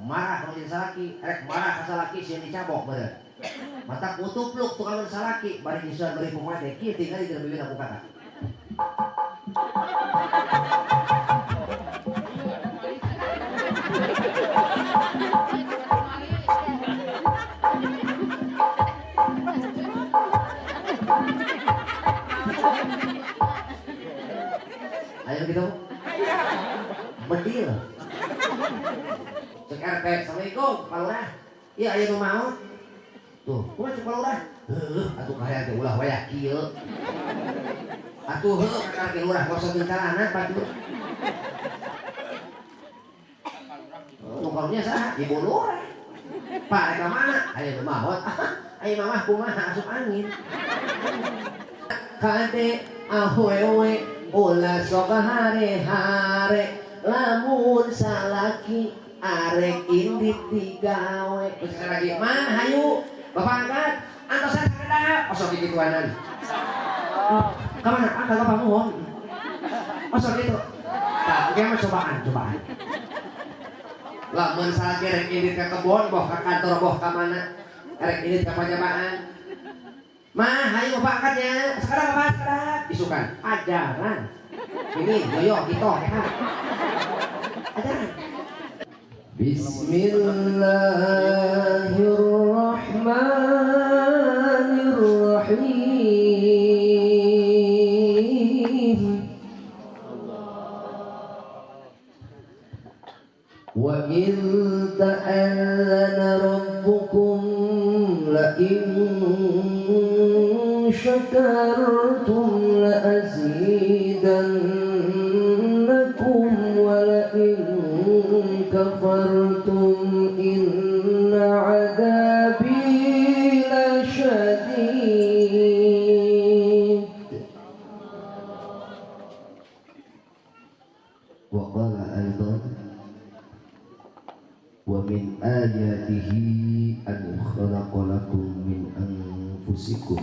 marah kalau jadi salaki rek marah ka salaki sieun dicabok bener mata kutupluk tukang salaki bari disuan bari pemate kieu tinggal di dalam aku kata ayo gitu bedil cek RT assalamualaikum Pak Lurah iya ayo nu mau tuh kumaha cek Pak Lurah atuh kaya teh ulah waya kieu atuh heuh ka RT Lurah ngosokeun calana batu nukarnya saha ibu Lurah Pak rek mana ayo nu maot ayo mamah kumaha asup angin kade ahoe ulah sok hare-hare lamun salaki arek indit digawe sekali lagi mah hayu bapak angkat antosan sakedap osok digituanan kemana angkat bapak mohon osok gitu tak gimana cobaan lamun salaki arek indit ke kebon boh ke kantor boh ke mana arek indit ke pajabaan mah hayu bapak angkatnya sekarang bapak sekarang isukan ajaran ini yoyo gitu ya ajaran Bismillahirrahmanirrahim wa in ta'allana rabbukum la in syakartum la azidannakum wa la in kafartum inna adabi lasyadid wa qala aidan wa min ayatihi an khalaqa lakum min anfusikum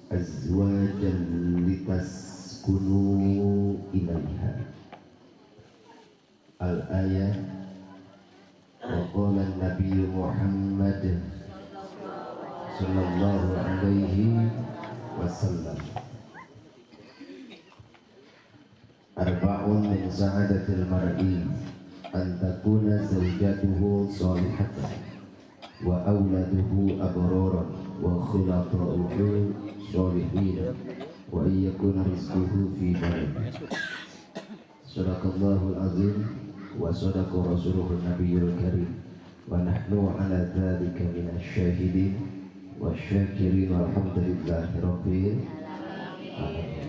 azwajan litaskunu ilaiha al-ayat wa qala an-nabiy Muhammad sallallahu alaihi wasallam arba'un min sa'adatil mar'i an takuna zawjatuhu salihatan wa awladuhu abraran wa khulafa'uhu sholihin wa yakuna rizquhu fi darin sadaqallahul azim wa sadaqa rasuluhun nabiyul karim wa nahnu ala dhalika minasy syahidin wasyakirin walhamdulillahi rabbil alamin.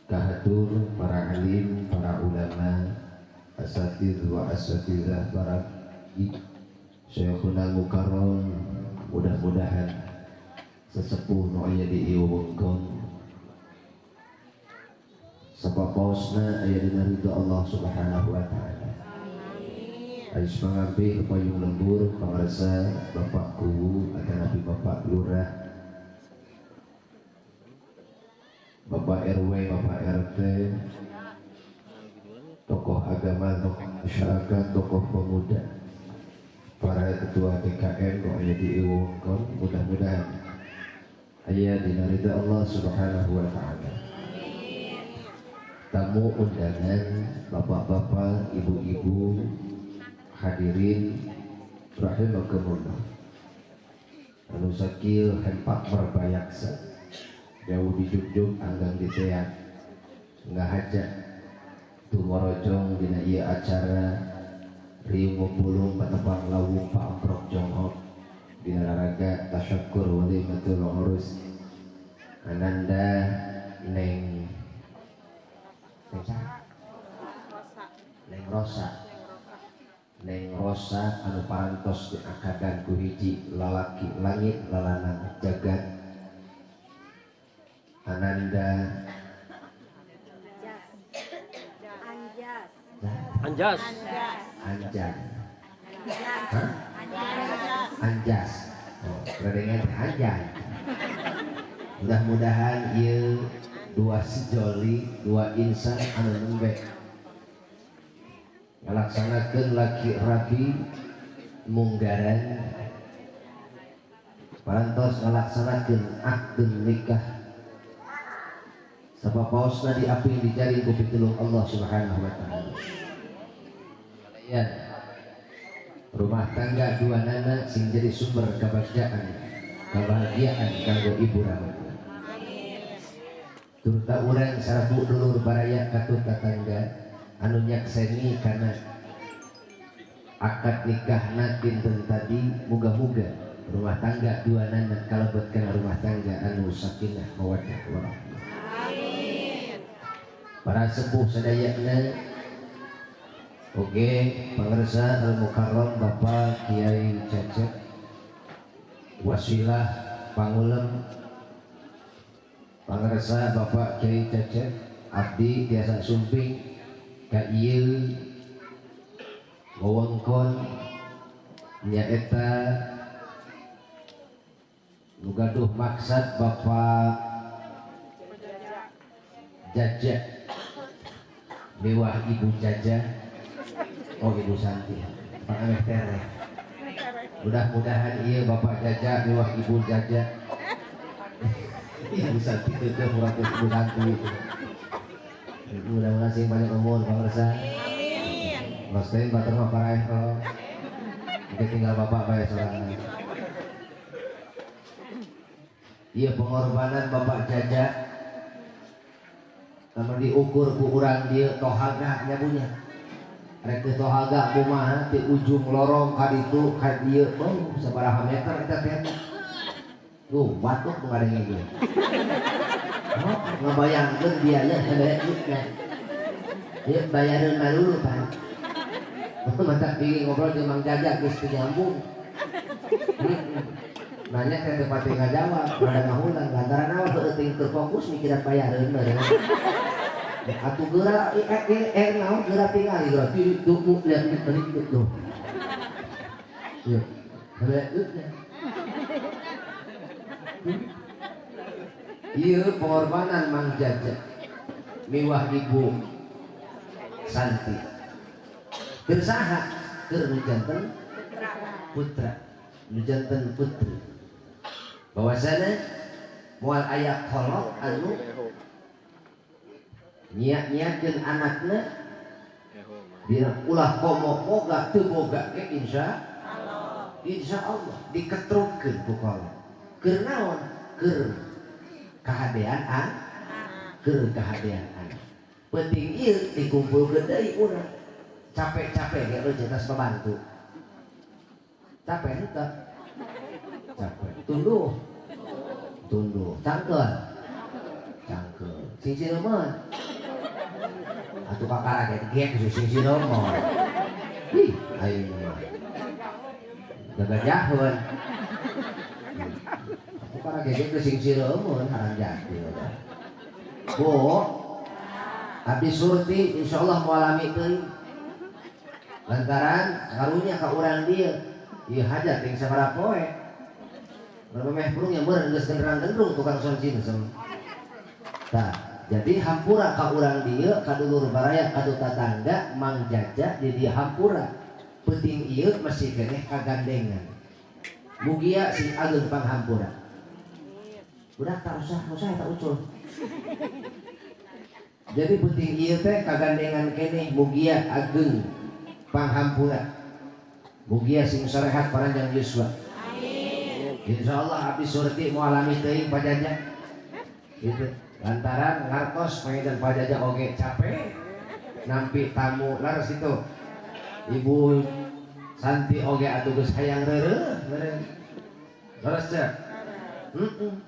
Kahatur para alim, para ulama, asatidz wa asatidzah, para Syekhuna Mukarram, mudah-mudahan sesepuh nu aya di ieu wewengkon sapapaosna aya dina ridho Allah Subhanahu wa taala. Ais pangampi payung lembur pangarsa Bapak Kuwu akan nabi Bapak Lurah, Bapak RW, Bapak RT, tokoh agama, tokoh masyarakat, tokoh pemuda, para ketua TKN nu aya di ieu wewengkon, mudah-mudahan aya dina ridho Allah Subhanahu wa taala. Tamu undangan, bapak-bapak, ibu-ibu, hadirin rahimakumullah. Anu sakieu hempak merbayaksa, jauh dijugjug anggang diteak, ngahaja tumorojong dina ieu acara riung ngumpulung patepang lawung paamprok jonghok dina raraga tasyakur walimatul urus ananda neng Neng Rosa anu parantos diakadan ku hiji lalaki langit lalanang jagat Ananda Anjas. Anjas. Oh, kerengan Anjas. Mudah-mudahan ieu dua sejoli, dua insan anu lembek ngalaksanakeun laki rapi munggaran parantos ngalaksanakeun akad nikah sapapaosna di api dijaring ku pitulung Allah Subhanahu wa taala. Ya, rumah tangga dua nana sing jadi sumber kebahagiaan kanggo ibu ramah. Turta urang sarabu dulur baraya katut tetangga anu nyakseni kana akad nikahna dinten tadi muga-muga rumah tangga dua nana kalebetkeun rumah tangga anu sakinah mawaddah warahmah. Amin. Para sepuh sadayana oke pangarsa Al Mukarram Bapak Kiai Cecep wasilah pangulem pangarsa Bapak Kiai Cecep abdi tiasa sumping ka ieu wewengkon nyaeta nu gaduh maksad Bapak Jajah mewah Ibu Jajah. Oh Ibu Santi Pak Ameh Tere, mudah-mudahan iya Bapak Jajah mewah Ibu Jajah. Ibu Santi itu murah Ibu Santi itu. Mudah-mudahan sing banyak umur pangarsa. Amin. Maksudnya batur mah paraeh kalau mungkin tinggal Bapak bae sorangan. Iya pengorbanan Bapak Jajah namun diukur ku urang dia tohaga nyabunya rek tohaga kumaha ti ujung lorong ka ditu ka dieu sabaraha meter eta teh tuh batuk ngadenge ieu oh ngabayangkeun biaya sadaya ieu ieu bayareun malulu pan mata bikin ngobrol jeung Mang Jajak geus teu nyambung nanya teh teu pati ngajawab rada ngahulang lantaran awal teu terfokus mikiran bayareun mah atuh geura naon geura tingali geura tuh lihat menit tuh ya ada ieu pengorbanan Mang Jajak miwah Ibu Santi keur saha keur nu janten putra nu janten putri bahwasana moal aya kolot anu nyiak-nyiakeun anakna dina ulah komo boga teu boga ge insya Allah diketrungkeun ku kolot keur naon keur kahadean keur kahadean anak penting ieu dikumpulkeun deui urang capek-capek ge euy cetas pembantu capek henteu capek tunduh cangkeun sing sireumon atuh kakara ge sing sireumon ih aing mah gagajaheun atuh kakara ge sing sireumon harang jadi Bu abdi surti insyaallah moal lami teuing lantaran karunya ka urang dieu ieu hajat ting sabaraha poe meh burung yang meureun geus genderang-gendrung tukang sonjin tah jadi hampura ka urang dieu ka dulur baraya ka tetangga Mang Jajah di dieu hampura penting ieu masih keneh kagandengan mugia sing ageung panghampura budak tak usah tak ucul jadi penting ieu teh kagandengan keneh mugia ageung panghampura mugia sing sarehat paranjang yuswa amin insyaallah abdi surti moal lami teuing Pak Jajah gitu lantaran ngartos pangedan Pak Jajah oge capek nampi tamu laras itu Ibu Santi oge atuh geus hayang reureuh meureun laras teh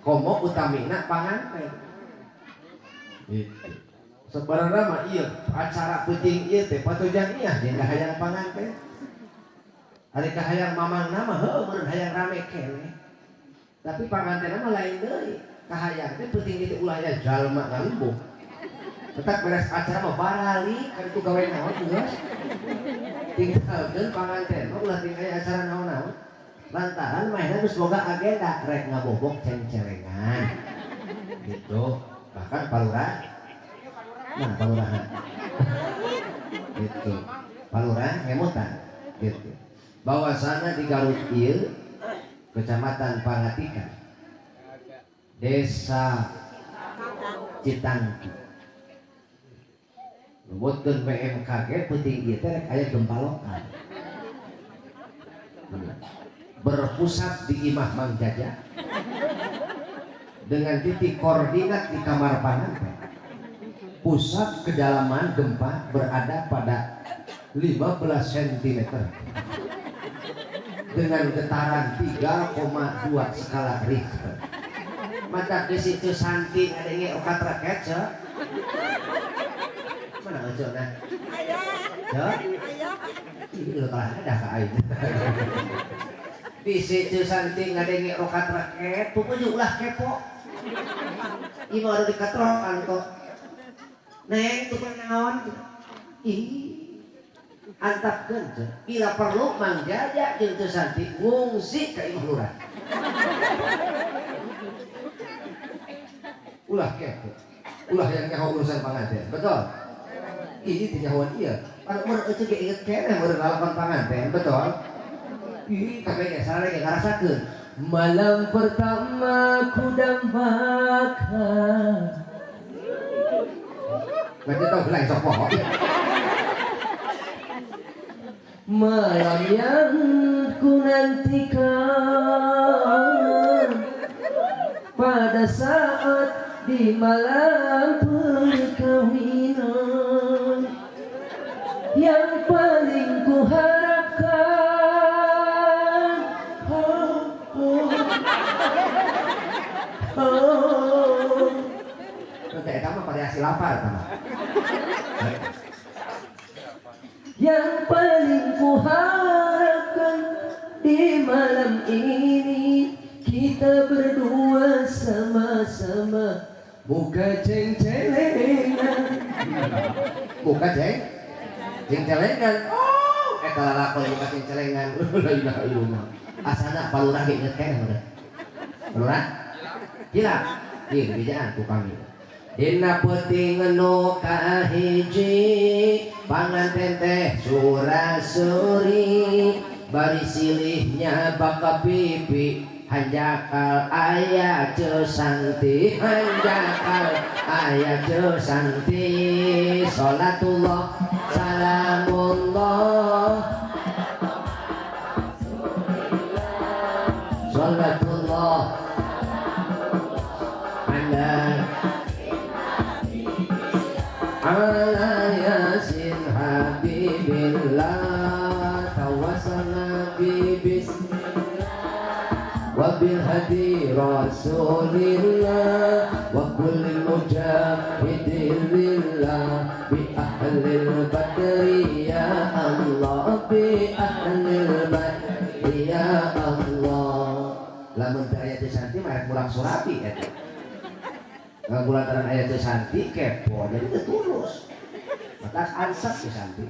komo utamina panganten gitu sebenarnya mah iya acara penting ieu teh patujaniah jeung hayang panganten ari kahayang mamang nama heuh meureun hayang rame keneh tapi panganten mah lain deui kahayang teh penting itu ulah aya jalma ngalembung tetap beres acara mah barali kan itu gawe naon geus tinggalkeun panganten mah ulah tinggal aya acara naon-naon lantaran mainan geus boga agenda rek ngabobok ceng-cerengan gitu bahkan palurah nah palurahan gitu palurah ngemutan gitu bahwasana di Garut ieu Kecamatan Pangatikan Desa Citangki nuwutkeun BMKG penting ieu teh rek aya gempa lokal berpusat di Imah Mang Jaja dengan titik koordinat di kamar panganten. Pusat kedalaman gempa berada pada 15 cm dengan getaran 3,2 skala Richter. Mata di situ Santi ngadenge okat raket ce. Mana ojona? Aya. Ini lo kalah ada ka aing. Di situ Santi ngadenge okat raket, pokoknya ulah kepo. Ieu baru dikatrokan kok. Neng tukang naon? Ih, antapkeun teh. Ila perlu Mang Jaja jeung teu Santi ngungsi ka imah lurah. Ulah kepo. Ulah yang nyaho urusan panganten. Betul? Ini teh nyahoan ieu. Anu meureun eueuh ge inget keneh meureun lalapan panganten. Betul? Ih, kabeh ge sareng ge ngarasakeun. Malam pertama ku dambakan. Nanti tahu bilang sok pohon. Malam yang ku nantikan pada saat di malam perkawinan yang paling ku harapkan. Nanti kamu variasi lapar sama. Yang paling kuharapkan di malam ini kita berdua sama-sama buka ceng-celengan. Buka ceng-celengan. Oh, eta lalakon buka ceng-celengan. La ilaha illallah. Asana palurah ge inget keneh udah. Palurah? Gila. Ieu bijaan tukang ieu. Dina peuting nu kahiji panganten teh surasuri bari silihnya baka pipi hanjakal aya ce Santi hanjakal aya ce Santi salatullah salamullah salatullah ala yasin habibillah tawassalna bi bismillah wa bil hadi rasulillah wa kulli mujahidin lillah bi ahlil badri ya Allah bi ahlil badri ya Allah. Lamun teu aya teh Santi mah mulang surabi eta. Ngagulataran aya teh Santi kepo jadi teu tulus. Mata ansap teh Santi.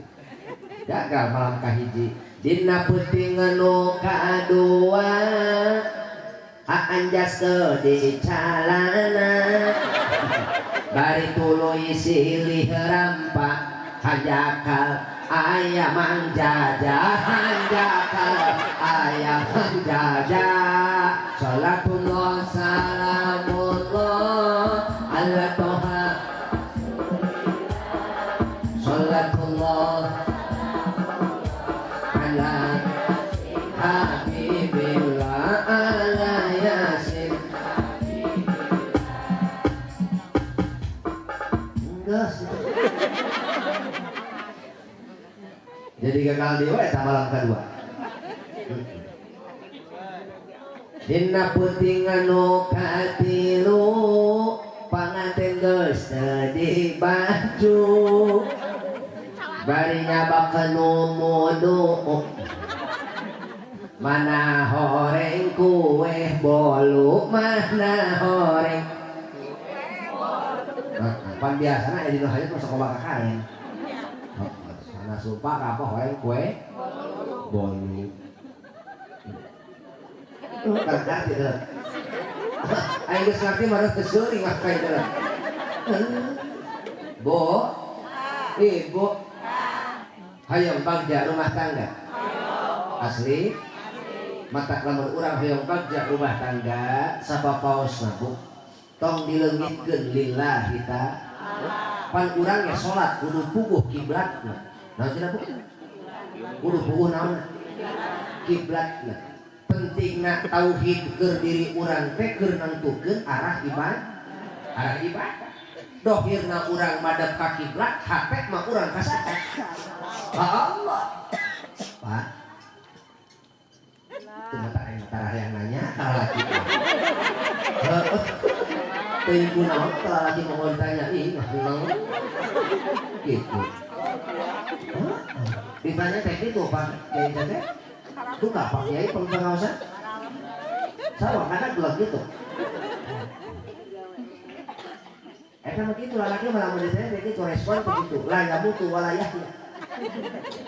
Gagal malam kahiji. Dina peuting nu kadua aanjas teu dicalana. Bari tuluy silih rampa hanjakal aya Mang Jaja hanjakal aya Mang Jaja. Salatullah salamullah ala toha salatullah ala habibillah ala yasin. Enggak sih. Jadi gagal dewa eta malam kedua. Dina peuting nu katilu panganten geus teu dibaju bari nyabakeun nu mudu mana horeng kue bolu mana horeng pan biasana aya dina hayat masuk ka kain sana sumpah ka apa horeng kue bolu kan ngerti dah. Aing geus ngarti mah teu seuring mah kain dah. Bo, ibu, hayang bagja rumah tangga. asli mata lamun urang hoyong bagja rumah tangga sabapaosna Bu tong dileungitkeun lillahi ta'ala pan urang ge salat kudu puguh kiblatna naon cenah Bu kudu puguh naon kiblatna pentingna tauhid keur diri urang teh keur nentukeun arah ibadah dohirna urang madep ka kiblat hapek mah urang ka saha Allah Pak itu mata yang nanya kalau lagi teuing kunaon kalau lagi mau ditanya ih naon gitu ditanya kayak gitu Pak Kiai teh itu nggak Pak Kiai pengawasan sawah kan belum gitu emang begitu laki malah mau ditanya kayak gitu respon begitu lah ya butuh walayahnya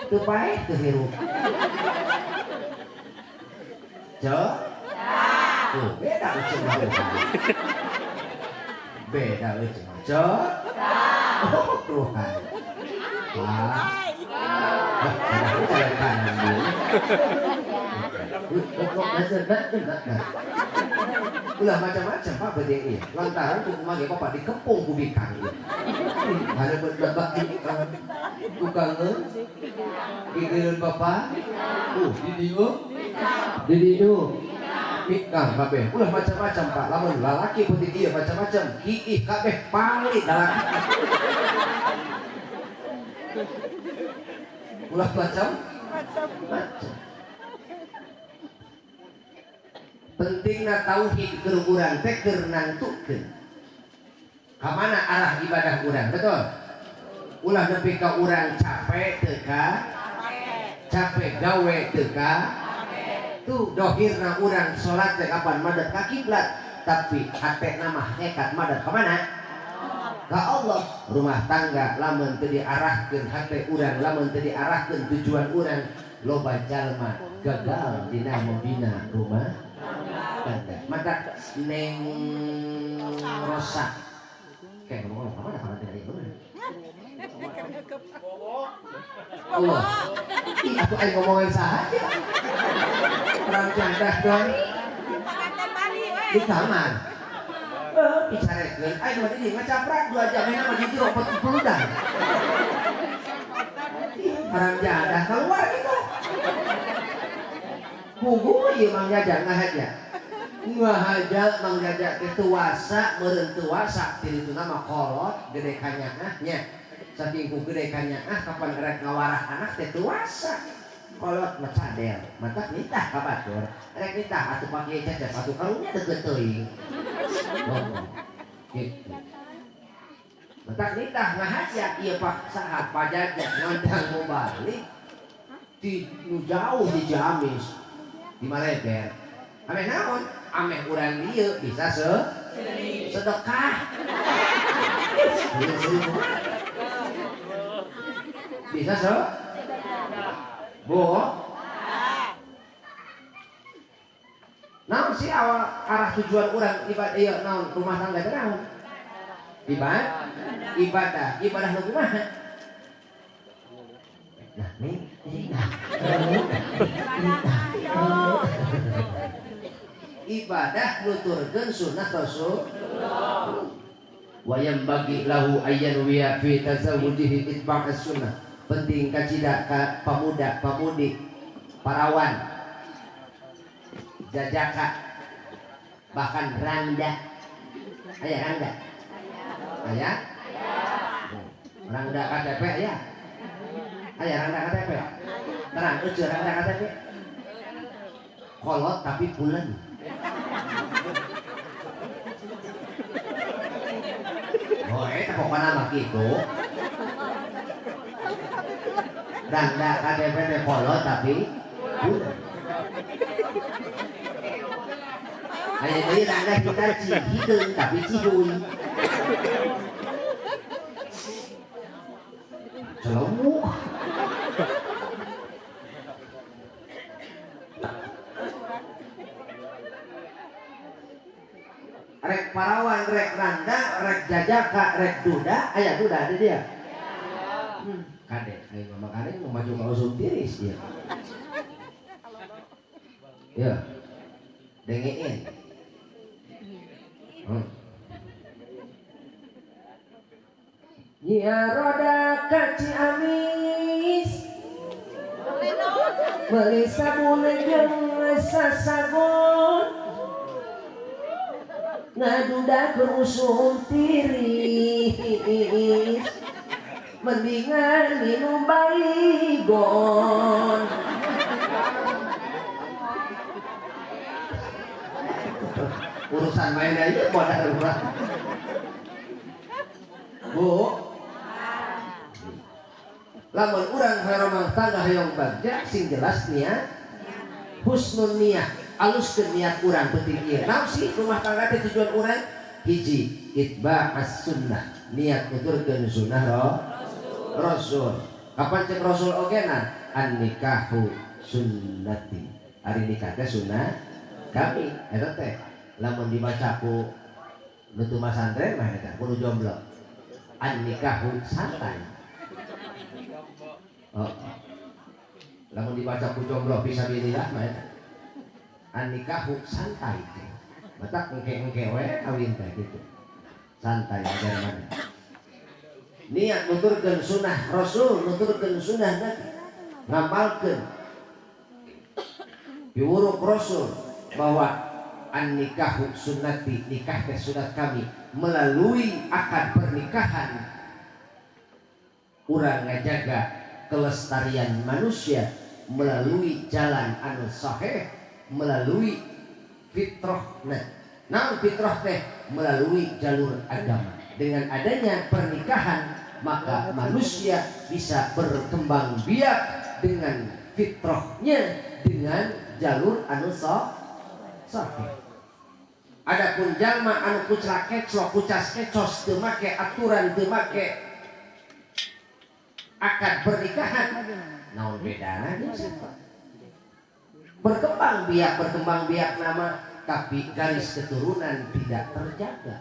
itu baik tuh hirup Cok? Tuh beda ucap beda ucap Cok? Oh Tuhan ulah macam-macam Pak bedeng iya lantaran tuh mage Bapak dikepung ku bikang ieu ada berbak bukangeun digeun Bapak di dieu bikang kabeh ulah macam-macam Pak lamun lalaki putih ieu macam-macam kiih kabeh palit lalaki ulah macam pentingna tauhid keur urang teh keur nantukeun ka mana arah ibadah urang betul ulah nepi ka urang capek teu ka capek gawe teu ka tuh dohirna urang salat teh kapan madep ka kiblat tapi hatena mah nekat madep ka mana ka Allah rumah tangga lamun teu diarahkeun hate urang lamun teu diarahkeun tujuan urang loba jalma gagal dina membina rumah tangga maka Neng Rosa kayak ngomong apa ada kalau tidak itu Allah ih aku aing ngomongin saha orang candak dong di kamar bicarekeun aing mah di ngacaprak 2 jam mah di jero peludan orang jadah keluar gitu pugu ieu Mang Jajak ngahaja Mang Jajak teh tuasa meureun tuasa tirituna mah kolot gede ka nyaahnya saking ku gede ka nyaah kapan rek ngawarah anak teh tuasa kolot mah cadel mantap nitah ka batur rek nitah atuh pake cecep atuh karunya deukeut teuing gitu mantap nitah ngahaja ieu Pak saha Pak Jajak ngandang mau balik di nu jauh di Ciamis di Maleber ameh naon ameh urang dieu bisa sedekah bisa Bu naon sih awal arah tujuan urang ibadah ieu naon rumah tangga teh naon ibadah nu kumaha nah nih ibadah nuturkeun sunnah Rasul wa yambagi lahu ayyan wiya fi tazawujihi itba'as sunnah penting kacida ka pamuda pamudi parawan jajaka bahkan randa aya randa aya randa KTP aya aya randa KTP terang eueuh randa KTP kolot tapi pulen oh eta pokona mah kitu randa KTP teh kolot tapi pulen aya deui randa kita cihideung tapi cihuy celemu rek parawan rek randa rek jajaka rek duda aya duda di dia kade aing mah kade mau maju ka usum tiris dia Ya, dengerin. Ya roda kaci amis beli sabun jeung sasabun ngadudakeun usum tiris mendingan minum baygon. Urusan main aja modal urang. Bu, lamun urang rumah tangga hayang bagja sing jelas niat husnul niat, aluskeun niat urang penting ieu. Naon sih rumah tangga teh tujuan urang? Hiji, itba'as sunnah, niat nuturkeun sunnah Rasul. Kapan cek Rasul ogena? An nikahu sunnati. Ari nikah teh sunnah kami eta teh. Lamun dibaca ku nutu masantren mah eta kudu jomblo. An nikahu santai. Oh. Lamun dibaca ku jomblo fisabilillah mah eta. An nikahu santai. Mata engke-engke we kawin teh gitu. Santai aja mana. Niat nuturkeun sunnah Rasul, nuturkeun sunnah Nabi. Ngamalkeun piwuruk Rasul bahwa an nikahu sunnati, nikah teh sunat kami. Melalui akad pernikahan urang ngajaga kelestarian manusia melalui jalan anu sahih, melalui fitrah. Naon fitrah teh? Melalui jalur agama. Dengan adanya pernikahan maka manusia bisa berkembang biak dengan fitrahnya, dengan jalur anu sahih. Adapun jalma anu kuclak keclok kucas kecos teu make aturan, teu make akad pernikahan, naon bedana jeung siapa? Berkembang biak nama tapi garis keturunan tidak terjaga.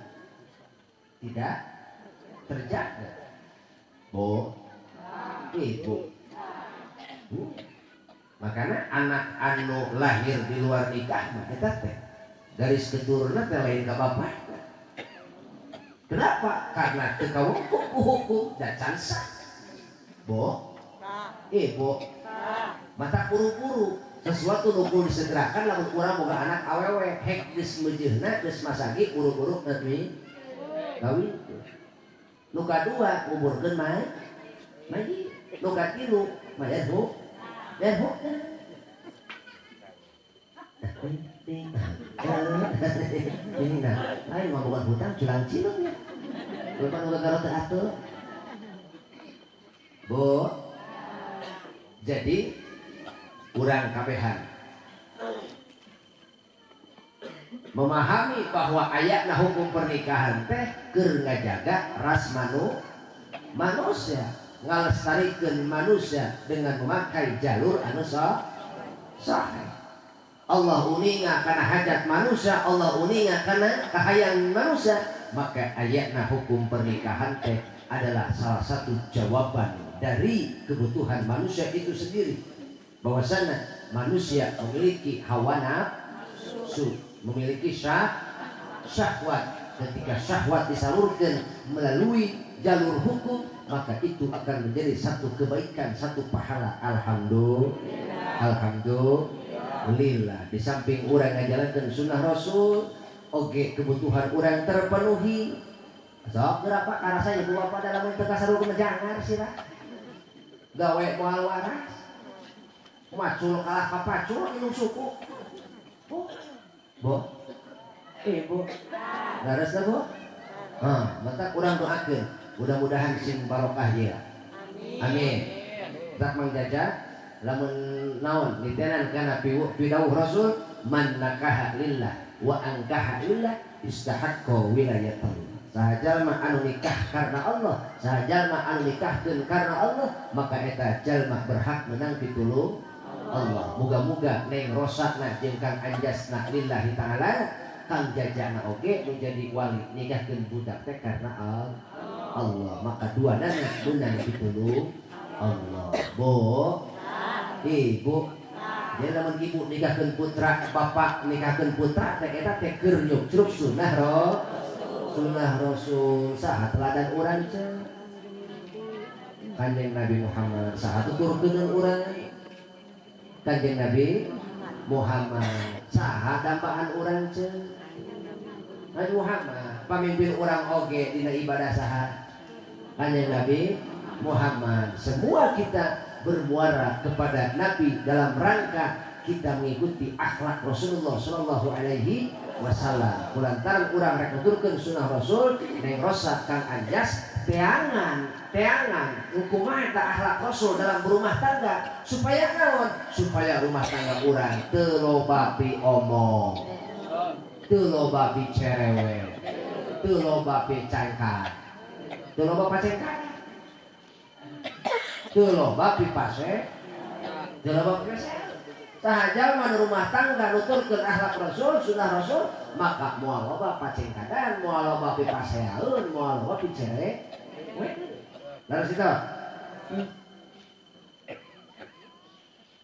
Tidak terjaga. Bu, ibu. Makanya anak anu lahir di luar nikah mah eta teh garis keturunan teh lain ka bapak. Kenapa? Karena teu kawengku ku hukum dan cansa. Bu, ibu. Mata buru-buru sesuatu nu kudu disegerakan lamun urang boga anak awewe hek geus meujeuhna geus masagi buru-buru nepi kawin. Nu kadua umurkeun maji. Nu katilu mah erhu. Ini nah, lain mau bukan hutang culang cilung ya. Lupa nu garot teratur. Bu, jadi urang kabehan memahami bahwa ayatna hukum pernikahan teh keur ngajaga ras manusia, ngalestarikeun manusia dengan memakai jalur anu sahih. Allah uninga kana hajat manusia, Allah uninga kana kahayang manusia, maka ayatna hukum pernikahan teh adalah salah satu jawaban dari kebutuhan manusia itu sendiri. Bahwasanya manusia memiliki hawa nafsu, memiliki syahwat. Ketika syahwat disalurkan melalui jalur hukum, maka itu akan menjadi satu kebaikan, satu pahala. Alhamdulillah. Di samping urang ngajalankeun sunnah Rasul, oge kebutuhan urang terpenuhi. Sok berapa karasa ibu bapak dalam teu kasarukeun jangar sira. Gawe moal waras. Macul kalah kapacul minum suku. Bu, ibu, garas lah bu. Mata kurang doakeun, mudah-mudahan sing barokah ya. Amin. Tak mangjajah, lamun naon nitenan kana pidawuh Rasul, man nakaha lillah wa angkaha lillah istahaqqa wilayatullah. Sahajalma anu nikah karena Allah, sahajalma anu nikahkeun karena Allah, maka eta jalma berhak menang pitulung Allah. Muga-muga neng rosakna jeung kang anjasna lillahi ta'ala kang jajana oge menjadi wali nikahkeun budak teh karena Allah. Maka duanana menang pitulung Allah. Bu, ibu, Jadi lamun ibu nikahkeun putra, bapak nikahkeun putra, teh eta teh keur nyukruk sunnah Rasul saha teladan urang teh. Kanjeng Nabi Muhammad saha tuturkeun urang. Kanjeng Nabi Muhammad saha dambaan urang teh. Nabi Muhammad pamimpin urang oge dina ibadah saha? Kanjeng Nabi Muhammad. Semua kita bermuara kepada Nabi dalam rangka kita mengikuti akhlak Rasulullah Shallallahu Alaihi Wasallam. Kulantaran urang rek nuturkeun sunnah Rasul, neng rosa kang anjas teangan hukumah eta akhlak Rasul dalam berumah tangga supaya naon? Supaya rumah tangga urang teu loba pi omong, teu loba pi cerewet, teu loba pi cangkat, teu loba pacengkat. Teu loba pipase, teu loba pipase. Sahaja man rumah tangga nuturkeun akhlak Rasul, sunnah Rasul, maka moal loba pacengkadan, moal loba pipaseaeun, moal loba picere. Laras itu.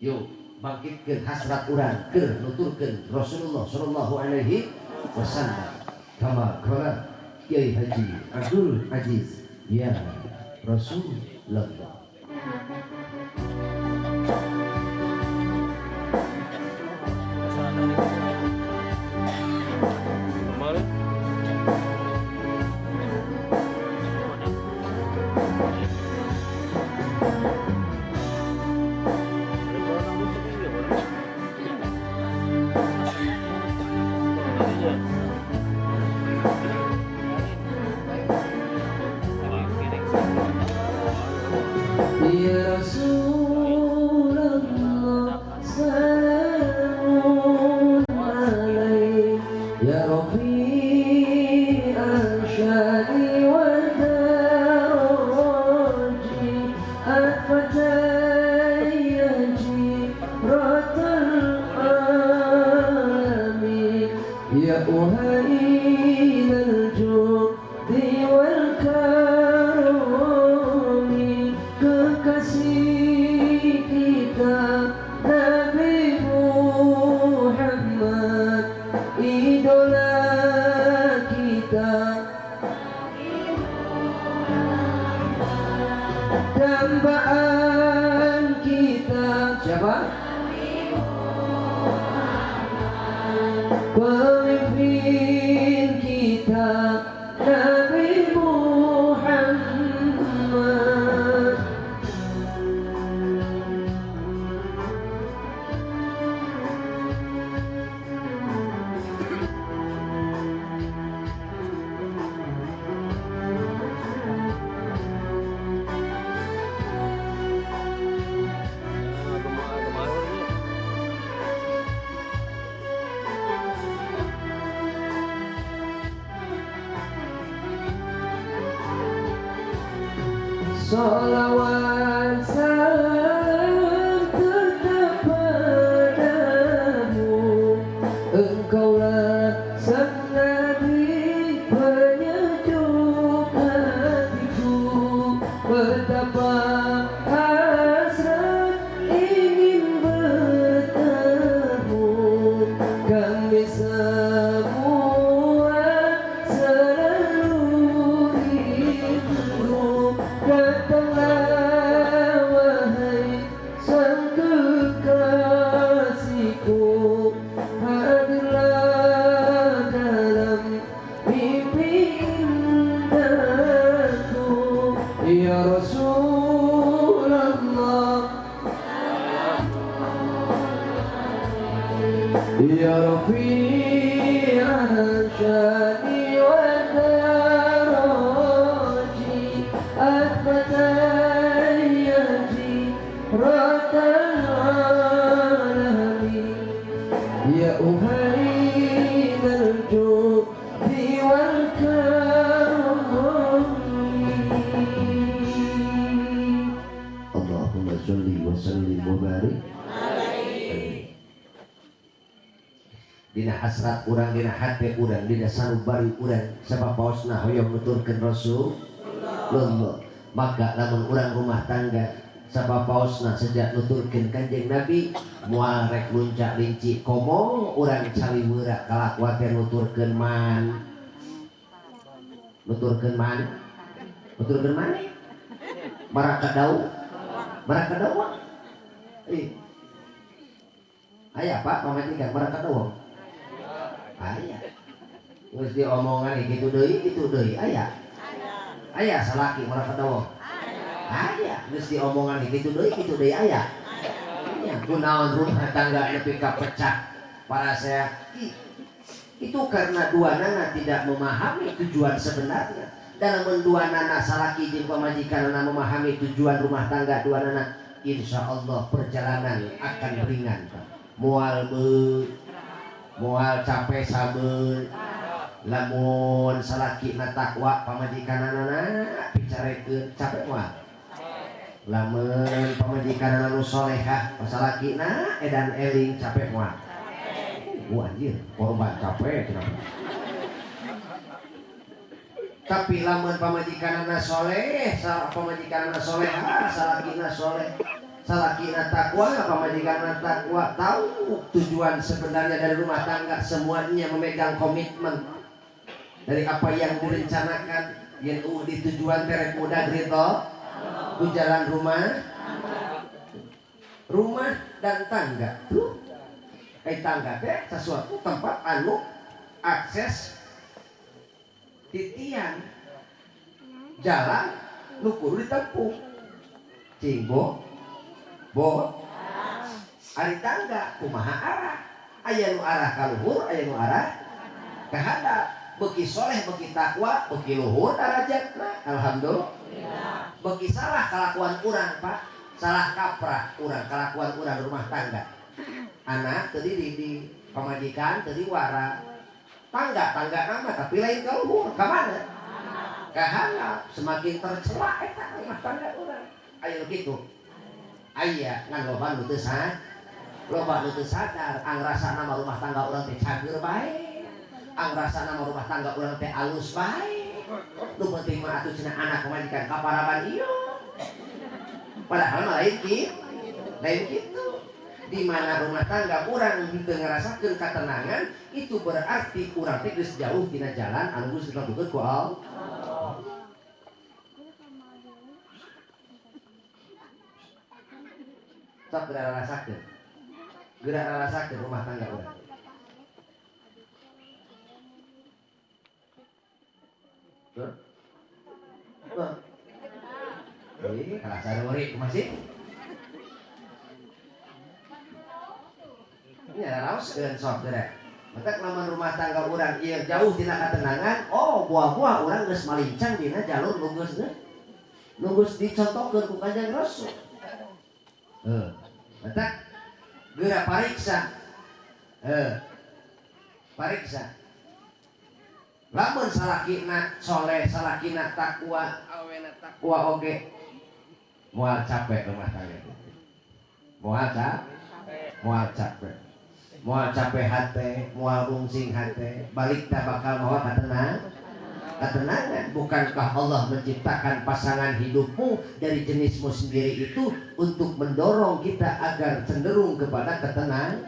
Yuk, bangkitkeun hasrat urang keur nuturkeun Rasulullah sallallahu alaihi wasallam. Kama qala Kiai Haji Abdul Aziz ya Rasulullah. Ya Rasulullah salamun alaik ya Rafi' al-syani wa daraji al-fatayyaji ratal alamin ya uhail al-judi wal karami kekasih kita Nabi Muhammad, idola kita, dambaan kita. Siapa? Pemimpin kita Nabi Muhammad. Salawat salam tetap padamu, engkaulah sang Nabi penyejuk hatiku. Betapa hasrat ingin bertemu, kami semua selalu rindu. Datanglah wahai sang kekasihku, hadirlah dalam mimpi indahku. Ya Rasulullah, ya Rafi' al-syani wa daraji al-fatayyaji ratal alamin ya uhail al-judi wal karami. Allahumma sholli wa sallim wa barik dina hasrat urang, dina hati urang, dina sanubari urang sabab paosna hoyong nuturkeun Rasulullah. Maka lamun urang rumah tangga sabab paosna sejak nuturkeun Kanjeng Nabi, mual rek luncak linci komo urang caliweurak kalakuan teh nuturkeun man nuturkeun man marakadau aya Pak pamajikan marakadau aya geus diomongan kitu deui aya salaki marakadau aya geus diomongan kitu deui aya kunaon rumah tangga nepi ka pecah para saya itu karena dua nana tidak memahami tujuan sebenarnya. Dalam dua nana salaki jeung pamajikanna memahami tujuan rumah tangga dua nana, insya Allah perjalanan akan ringan. Moal capek sabeun lamun salaki na takwa pamajikanna bicarekeun capek moal lamun pamajikanna nu solehah salakina edan eling capek moal anjir korban capek kenapa tapi lamun pamajikanna soleh pamajikanna solehah salakina soleh salakina takwa pamajikanna takwa tahu tujuan sebenarnya dari rumah tangga semuanya memegang komitmen dari apa yang direncanakan yang di tujuan terek mudah rito ku jalan rumah dan tangga tuh tangga teh sesuatu tempat anu akses titian jalan nu kudu ditempuh cingbo ari tangga kumaha arah aya nu arah ka luhur aya nu arah ka hadap beuki soleh beuki takwa beuki luhur darajatna alhamdulillah beuki salah kalakuan urang Pak salah kaprah urang kalakuan urang rumah tangga anak tadi di pamajikan tadi wara tangga nama tapi lain ka luhur ka mana ka handap semakin tercela eta rumah tangga urang aya kitu aya ngan loba nu teu sadar angrasana mah rumah tangga urang teh cager bae angrasana mah rumah tangga urang teh alus bae nu penting mah atuh cenah anak pamajikan kaparaban ieu padahal mah lain kitu di mana rumah tangga urang teu ngarasakeun katenangan itu berarti urang teh geus jauh tina jalan anu geus ditentukeun ku Allah. Sok gerak rasakeun rumah tangga urang. Tuh. Ini kalah saruri masih. Ini ada raos dengan sok gerak. Maka lamun rumah tangga urang ieu jauh tina katenangan, oh buah-buah urang geus malincang dina jalur nu geus dicontohkeun ku Kanjeng Rasul. Maka geura pariksa. Pariksa. Lamun salakina soleh, salakina takwa, awena takwa oge moal capek rumah tangga. Moal capek hate, moal rungsing hate, balik tak bakal mawa ketenangan. Bukankah Allah menciptakan pasangan hidupmu dari jenismu sendiri itu untuk mendorong kita agar cenderung kepada ketentraman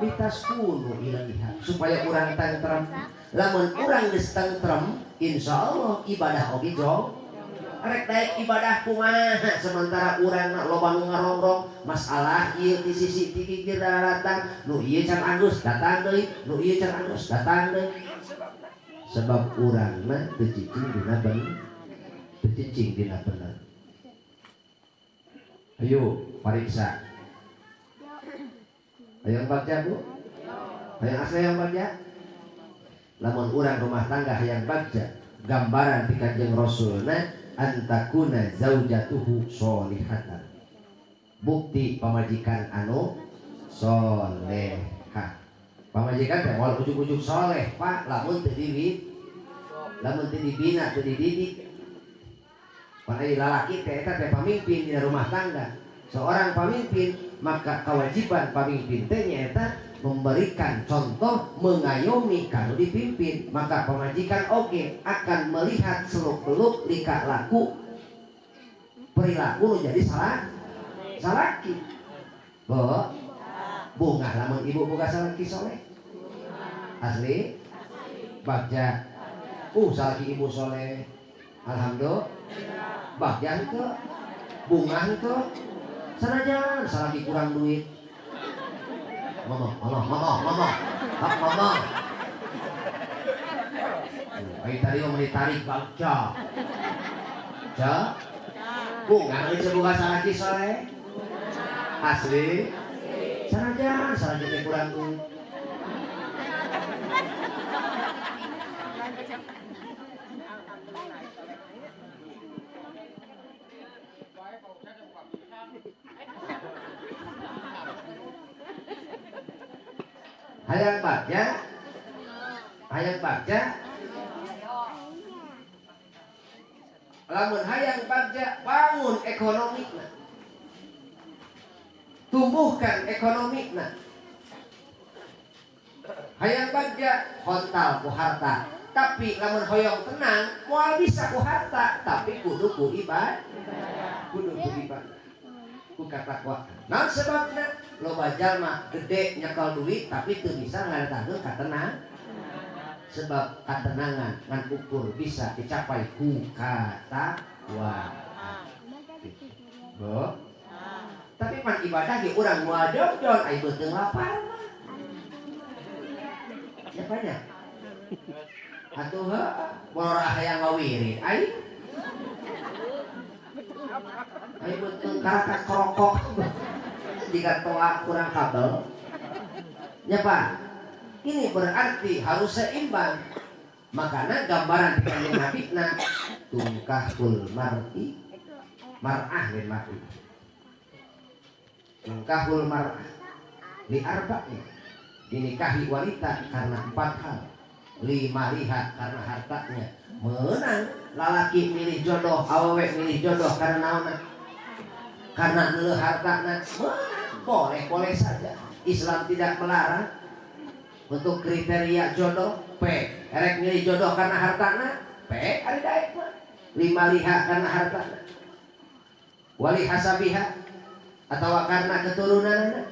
litaskunu ilaiha supaya urang tentrem. Lamun urang geus tentrem insyaallah ibadah oge jong rek daek ibadah kumaha sementara urang loba nu ngarongrong masalah ieu di sisi ti kikir datang nu ieu can Agus datang deui nu ieu can Agus datang deui sebab urang mah teu cicing dina bener ayo pariksa ayo baca Bu ayo asli yang baca lamun urang rumah tangga hayang baca gambaran ti Kanjeng Rasulna antakuna zaujatuhu sholihatan bukti pamajikan anu solehah pamajikan teh moal ujug-ujug soleh Pak lamun teu dibina teu dididik padahal lalaki teh eta teh pamimpin di rumah tangga seorang pamimpin maka kewajiban pamimpin teh nyaeta memberikan contoh mengayomi kanu dipimpin maka pemajikan oge akan melihat seluk beluk lika laku perilaku jadi salaki. Bo, bunga lamun ibu boga salaki soleh. Asli, bagja. Salaki ibu soleh. Alhamdulillah. Bagja itu, bunga itu. Sanajan salaki kurang duit. Mama. Ayo tadi mau ditarik bagja. Bunga itu boga salaki soleh. Asli. Sanajan salaki kurang duit. Hayang bagja lamun hayang bagja bangun ekonomi tumbuhkan ekonomi hayang bagja hontal ku harta tapi lamun hoyong tenang moal bisa ku harta tapi kudu ku ibadah ku katakwa. Nah sebabna loba jalma gede nyekal duit tapi teu bisa ngaretahkeun katenang. Sebab katenangan ngan ukur bisa dicapai ku katakwa. Bo. Tapi pan ibadah ge urang moal jol-jol ai beuteung lapar mah. Ya banyak. Atuh bora hayang ngawirid ai. Ayo betul karakat kerokok jika toa kurang kabel ya Pak ini berarti harus seimbang makanya gambaran di Nabi tungkahul mar'ah lil mar'i tungkahul mar'ah li arba'in dinikahi wanita karena 4 hal 5 lihat karena hartanya menang lalaki milih jodoh awewe milih jodoh karena naon karena neu hartana boleh saja Islam tidak melarang untuk kriteria jodoh P erek milih jodoh karena hartana P ari daek mah 5 liha karena hartana wali hasabiha atau karena keturunanna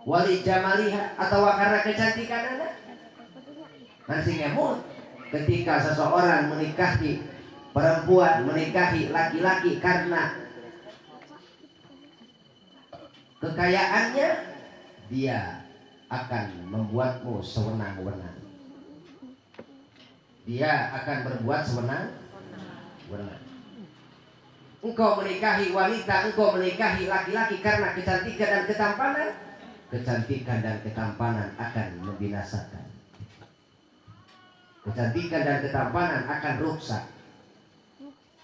wali jamaliha atau karena kecantikanana nanti ngemut ketika seseorang menikahi perempuan menikahi laki-laki karena kekayaannya dia akan membuatmu sewenang-wenang dia akan berbuat sewenang-wenang engkau menikahi wanita engkau menikahi laki-laki karena kecantikan dan ketampanan kecantikan dan ketampanan akan membinasakan kecantikan dan ketampanan akan rusak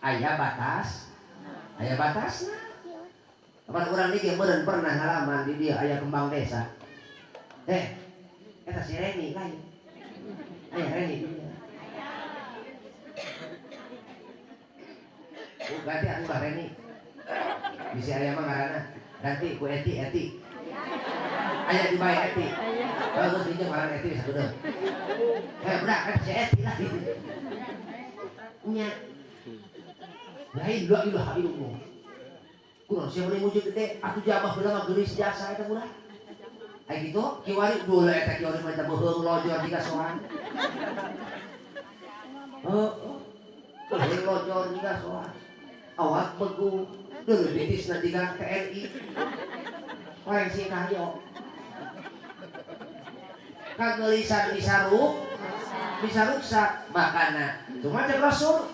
aya batasna apa orang ini meureun pernah ngalaman di dia aya kembang desa eta si Reni lain aya Reni ganti anu Reni bisi aya mah ngaranna ganti ku Eti aya di bae Eti bagus di jeung ngaran Eti sabeudeuh budak kan si Eti lah nya la ilaha illallah kunaon sia meuli wujud gede atuh jabah heula mah geulis jasa eta budak aya kitu kiwari dulu eta kiwari mah beuheung lojor jiga soan beuheung lojor jiga soan awak begu deuleu bitisna jiga TNI orang sing kahyo kageulisan bisa rusak makana cuma cek Rasul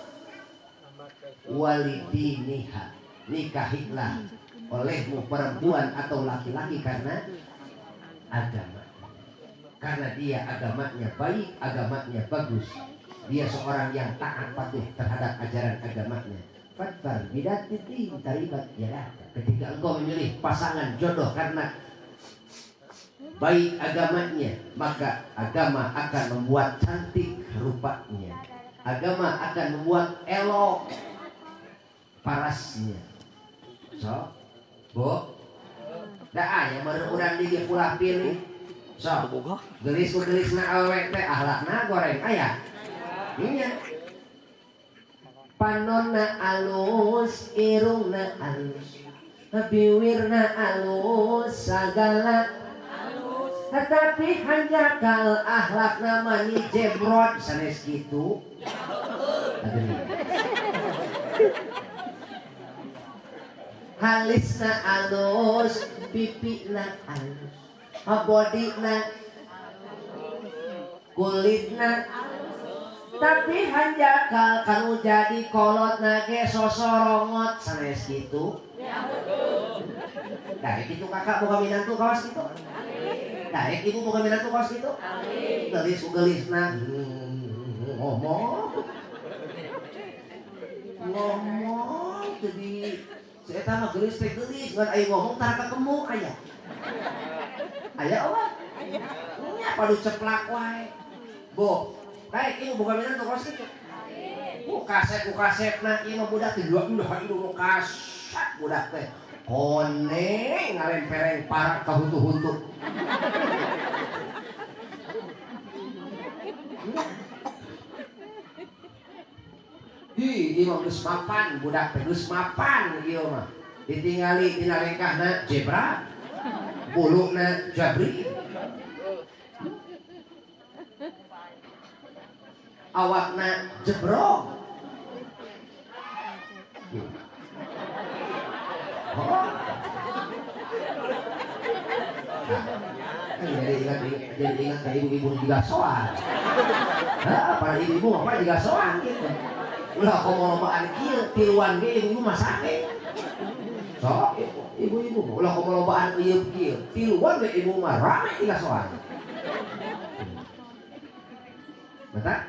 walidiniha nikahilah olehmu perempuan atau laki-laki karena agama karena dia agamanya baik agamanya bagus dia seorang yang taat patuh terhadap ajaran agamanya fadfar bidatiti taribat ya ketika engkau memilih pasangan jodoh karena baik agamanya maka agama akan membuat cantik rupanya agama akan membuat elok parasnya so bo da aya meureun urang di dieu ulah pilih so gelis na awewe teh ahlakna goreng aya nya panonna alus irungna alus biwirna alus sagala tetapi hanjakal akhlakna mani jebrot sanes kitu halisna alus pipina alus bodina kulitna tapi hanjakal kanu jadi kolot nage sosorongot sanes kitu daek itu kakak boga minantu kawas kitu daek ibu boga minantu kawas kitu gelis nah ngomong jadi saya mah gelis teh gelis ngan aya ngomong tara kakemu aya apa nya padu ceplak wae bo daek ibu boga minantu kawas kitu ku kasep nah ieu mah budak teh dua ieu kasep budak teh kone ngalempereng parak ka huntu-huntu ieu mah geus mapan budak teh geus mapan ieu mah ditingali tina lengkahna zebra buluna jabri awakna jebrong jadi ingat ke ibu-ibu juga soal para ibu-ibu apa juga soal gitu ulah komolobaan kieu tiluan ge ibu-ibu masake so ibu-ibu ulah komolobaan ieu kieu tiluan ge ibu mah rame juga soal betul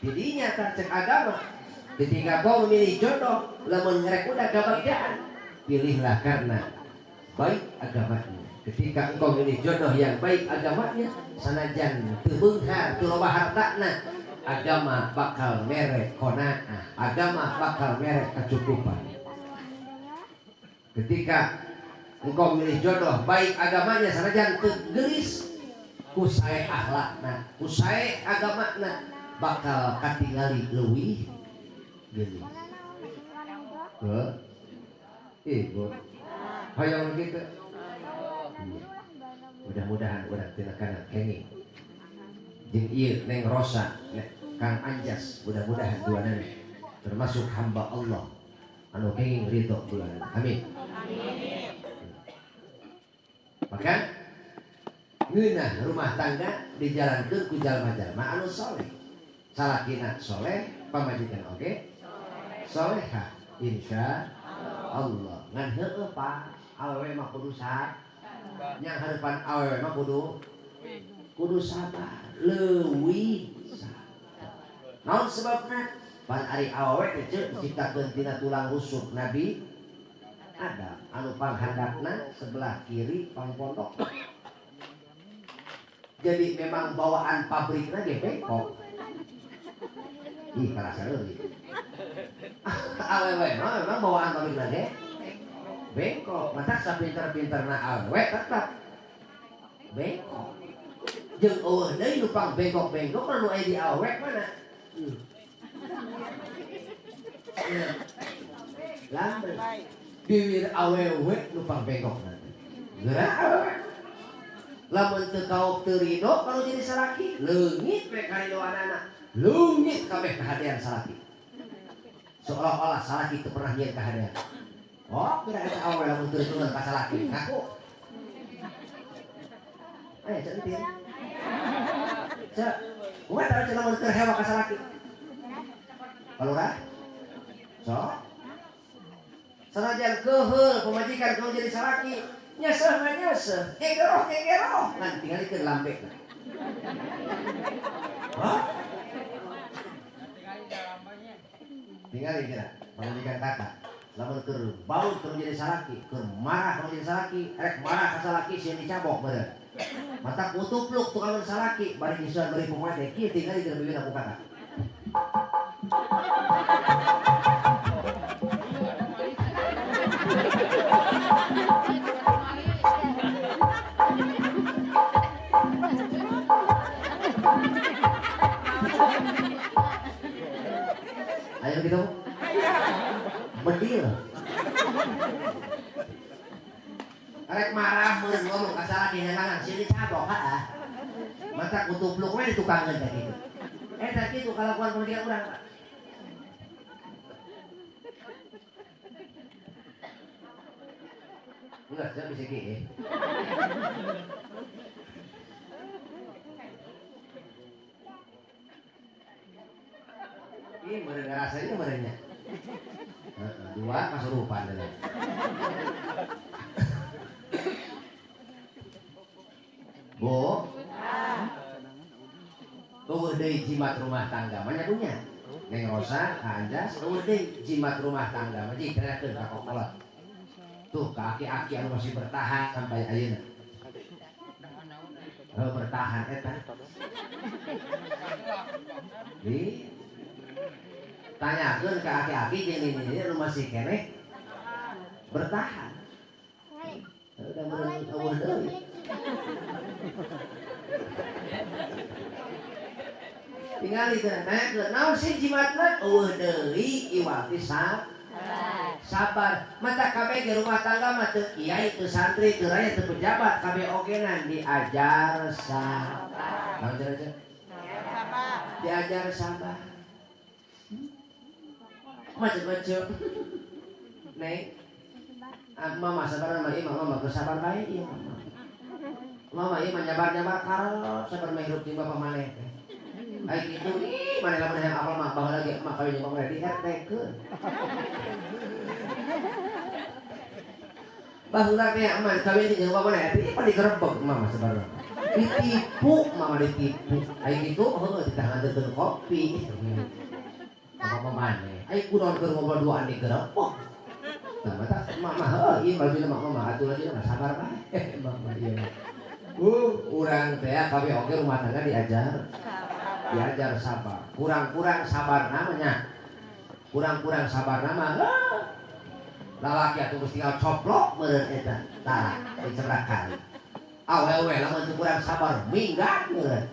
didinya kan cek agama ketika kau memilih jodoh lamun ngerek udah kebahagiaan pilihlah karena baik agamanya ketika engkau memilih jodoh yang baik agamanya sanajan teu beunghar teu loba hartana agama bakal mere qanaah agama bakal mere kecukupan ketika engkau memilih jodoh baik agamanya sanajan teu geulis ku sae akhlakna ku sae agamana bakal katingali leuwih geulis ibu hayang gitu mudah-mudahan urang tina kana kenging jeung ieu Neng Rosa Kang Anjas mudah-mudahan duanana termasuk hamba Allah anu kenging ridho bulan amin maka ngeunah rumah tangga dijalankeun ku jalma-jalma anu saleh salakina soleh pamajikan oge solehah insya Allah ngan heueuh Pak awewe mah kudu sabar yang harapan awewe mah kudu sabar leuwih sabar naon sebabna pan ari awewe teh ceuk diciptakeun tina tulang rusuk Nabi Adam anu panghandapna sebelah kiri pangpondok jadi memang bawaan pabrikna ge bengkok ih karasa leuwih awewe mah memang bawaan pabrikna ge bengkok mata sapinter-pinterna awewe tetap bengkok jeung eueuh deui nu pang bengkok-bengkok anu aya di awewe mana lambe bibir awewe nu pang bengkok nanti gerak awewe lamun teu kaok teu ridho kalau jadi salaki leungit we karidoanana leungit kabeh kahadean salaki seolah-olah salaki teu pernah nyieun kahadean oh kira eta awewe lamun teu turun ka salaki ngaku aya centin cek kumaha tara cenah lamun teu hewa ka salaki palurah so sanajan keheul pemajikan kalau jadi salaki nyeseh mah nyeseh gegeroh ngan tingalikeun lambekna hah tingali kira pamajikan kakak lamun keur baut keur jadi salaki keur marah kalau jadi salaki rek marah ka salaki sieun dicabok bener mata kutupluk tukang salaki bari disuan bari pemae teh kieu tingali keur bibirna ku kakak ayo gitu Rek marah meureun ngomong ka salaki nanang sini cabok ah. Mata kutupluk we di tukang teh kitu. Eta kitu kalakuan pemikiran urang. Enggak, saya bisa gini. Ini meureun rasanya meureunnya. Dua kasurupan deh. Bu, eueuh deui jimat rumah tangga mah nyadunya. Neng Rosa, Anjas, eueuh deui jimat rumah tangga mah jadi kenakeun ka kokolot. Tuh ka aki-aki anu masih bertahan sampai ayeuna. Bertahan eta. Di tanyakeun ka aki-aki jeung ini anu masih keneh bertahan. Udah meureun eueuh deui. Tinggal itu naon sih jimatna eueuh deui iwati sabar mata kabeh di rumah tangga mah teu kiai teu santri teu raya teu pejabat kabeh ogenan diajar sabar. Naon aja? Diajar sabar. Macet-macet. Neng mama sabar sama imam mama bersabar bae ieu mama. Mama ieu mah nyabar-nyabar karep sabar mah hirup di bapak maneh teh. Ai kitu ih maneh lamun hayang apal mah baheula ge mah kawin jeung di RT-keun. Baheula teh aman kawin jeung bapak maneh ih pan digerebek mama sabar. Ditipu mama ditipu. Ai kitu heuh ditahankeun kopi. Bapak maneh ai kunaon keur ngobrol duaan digerebek. Nah, mata mama heuh ieu baju mama atuh lagi mah sabar bae. Mama ieu. Urang teh kabeh oge rumah tangga diajar sabar. Kurang-kurang sabar namanya. Kurang-kurang sabar nama. Lalaki atuh geus tinggal coplok meureun eta. Tah, dicerakan. Awewe lamun teu kurang sabar minggat meureun.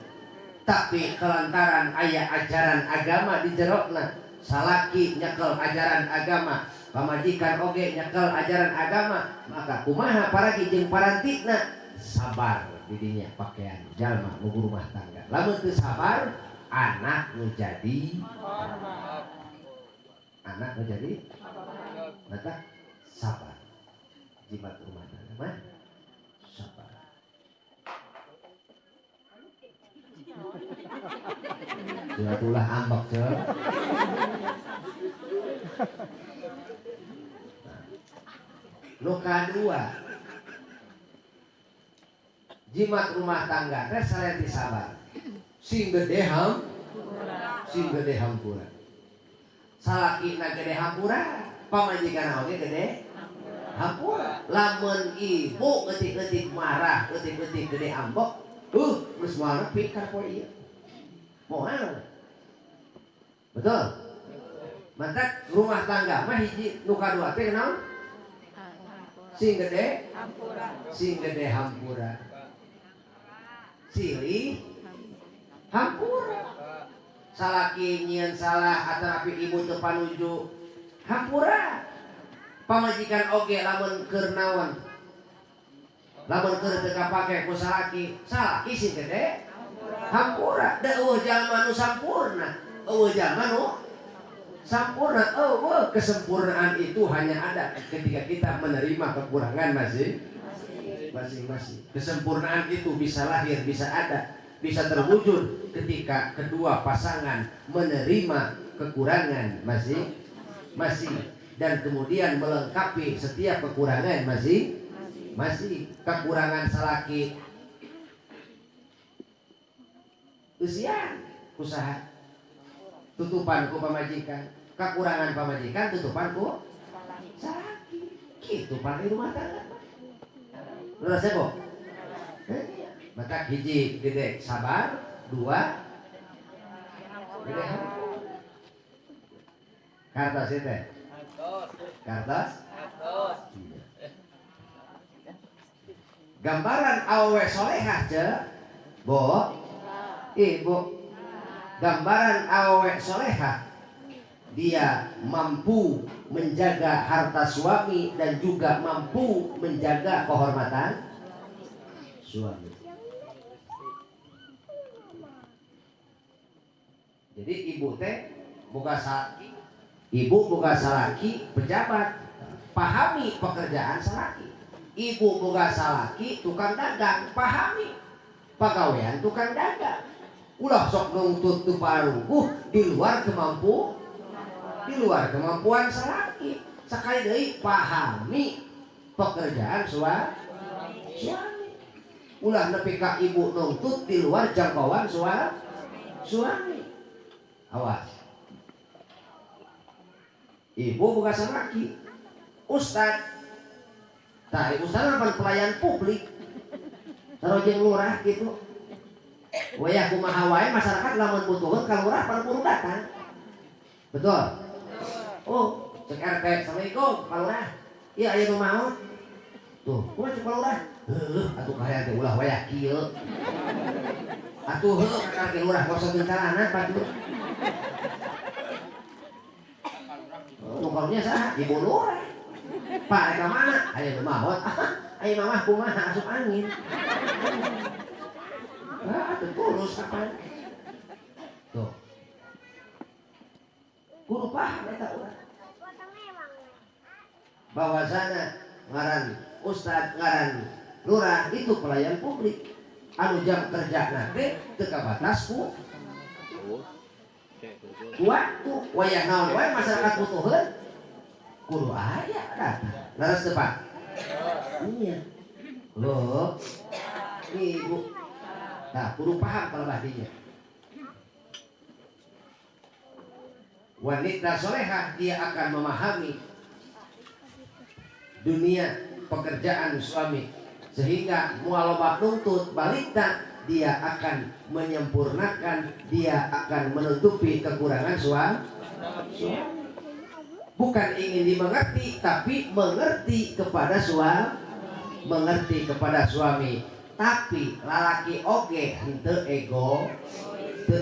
Tapi kelantaran aya ajaran agama di jerona, salaki nyekel ajaran agama, pamajikan oge nyekel ajaran agama, maka kumaha paragi jeung parantina sabar di dinya pakaian jalma nugu rumah tangga. Lamun teu sabar anak nu jadi maka sabar jimat rumah tangga mah sabar. Itulah ambek cer. Nu kadua jimat rumah tangga teh saleti sabar. Sing gede hampura. Salakina gede hampura, pamajikan oge gede hampura. Lamun ibu eutik-eutik marah, eutik-eutik gede ambek, geus moal nepi ka poe ieu. Moal. Betul? Mantap rumah tangga mah hiji nu kadua teh naon? Sing gede hampura. Silih hampura. Salaki nyieun salah atanapi ibu teu panuju hampura. Pamajikan oge lamun keur naon? Lamun keur teu kapake ku salaki sing gede hampura. Da eueuh jalma nu sampurna. Eueuh jalma nu sampurna. Eueuh kesempurnaan itu hanya ada ketika kita menerima kekurangan masing-masing. Kesempurnaan itu bisa lahir, bisa ada, bisa terwujud ketika kedua pasangan menerima kekurangan masing-masing dan kemudian melengkapi setiap kekurangan masing-masing. Kekurangan salaki usia usaha tutupan ku pamajikan, kekurangan pamajikan tutupan ku salaki. Kitu pan rumah tangga. Lurus ya, Bu? Maka hiji gede sabar, dua gede hampura. Kartos itu. Kartos. Gambaran awewe solehah ce, Bu. Ibu. Gambaran awewe solehah dia mampu menjaga harta suami dan juga mampu menjaga kehormatan suami. Jadi ibu teh buka salaki, ibu buka salaki pejabat, pahami pekerjaan salaki. Ibu buka salaki tukang dagang, pahami pegawaian tukang dagang. Ulah sok nuntut tu paruguh di luar kemampuan salaki. Sekali deui pahami pekerjaan suami. Ulah nepi ka ibu nuntut di luar jangkauan suami. Awas. Ibu bukan salaki, ustad. Nah, ustad apa pelayan publik. Taruh jeung lurah gitu. Wayah kumaha wae masyarakat lamun butuheun ka lurah panu datang. Betul? Oh, cek RT, Assalamualaikum, Pak Lurah. Iya, aya nu maot. Tuh, kumaha cek Pak Lurah? Heuh, atuh kahayang teh ulah wayah kieu. Atuh heuh ka RT lurah ngosot gencarana batu. Nukarnya saha? Ibu lurah. Pak, reka mana? Aya nu maot. Aya mamah kumaha asup angin. Atuh tulus kapan? Tuh. Kudu paham eta urang. Bahwasana ngaran ustad, ngaran lurah itu pelayan publik. Anu jam kerjana teh teu kabatas ku waktu. Wayah naon wae masyarakat butuheun kudu aya datang. Laras teu Pak? Iya. Loh. Ibu. Nah, kudu paham kalebah dinya. Wanita solehah dia akan memahami dunia pekerjaan suami sehingga mual loba nuntut balita dia akan menyempurnakan, dia akan menutupi kekurangan suami. Bukan ingin dimengerti tapi mengerti kepada suami, tapi lalaki oge henteu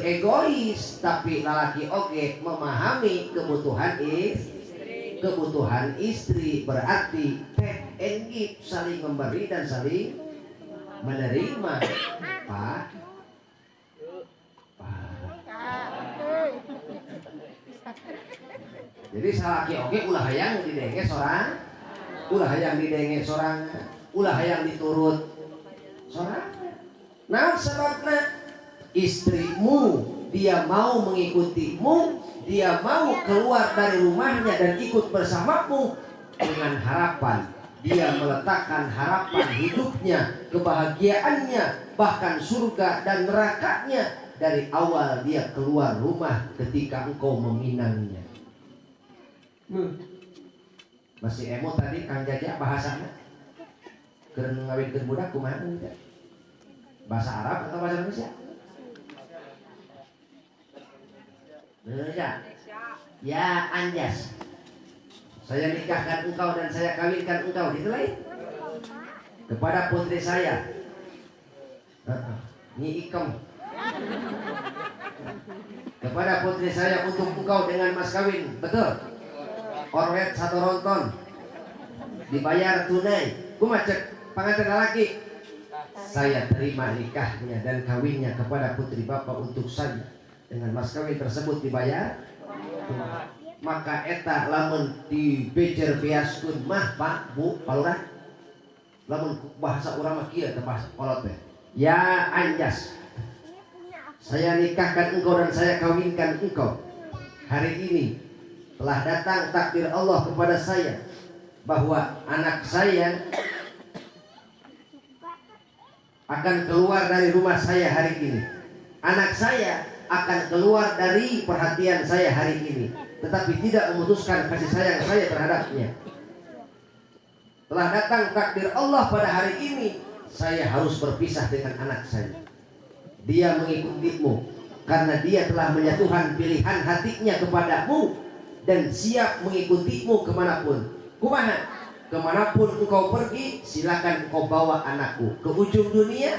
egois, tapi lalaki oge memahami kebutuhan istri, berarti take and give, saling memberi dan saling menerima. Pak. Jadi salaki oge ulah hayang didenge sorang, ulah hayang didenge sorang, ulah hayang diturut sorang. Nah sebabna istrimu dia mau mengikutimu, dia mau keluar dari rumahnya dan ikut bersamamu dengan harapan dia meletakkan harapan hidupnya, kebahagiaannya, bahkan surga dan nerakanya dari awal dia keluar rumah ketika engkau meminangnya. Masih emo tadi Kang Jaja bahasanya keur ngawinkeun budak kumaha teh? Bahasa Arab atau bahasa Indonesia? Indonesia. Ya Anjas. Saya nikahkan engkau dan saya kawinkan engkau, gitu lain. Kepada putri saya. Nyi Ikem. Kepada putri saya untuk engkau dengan mas kawin, betul? Orwet satu ronton. Dibayar tunai. Kumaha cek panganten laki. Saya terima nikahnya dan kawinnya kepada putri bapak untuk saya. Dengan mas kawin tersebut dibayar. Maka eta lamun dibejer beaskeun mah Pak Bu Pak Lurah, lamun bahasa urang mah kieu teh bahasa kolot teh. Ya Anjas, saya nikahkan engkau dan saya kawinkan engkau. Hari ini telah datang takdir Allah kepada saya bahwa anak saya akan keluar dari rumah saya hari ini. Anak saya akan keluar dari perhatian saya hari ini, tetapi tidak memutuskan kasih sayang saya terhadapnya. Telah datang takdir Allah pada hari ini, saya harus berpisah dengan anak saya. Dia mengikutimu karena dia telah menyatukan pilihan hatinya kepadamu dan siap mengikutimu kemanapun. Kumaha? Kemanapun engkau pergi, silakan engkau bawa anakku ke ujung dunia,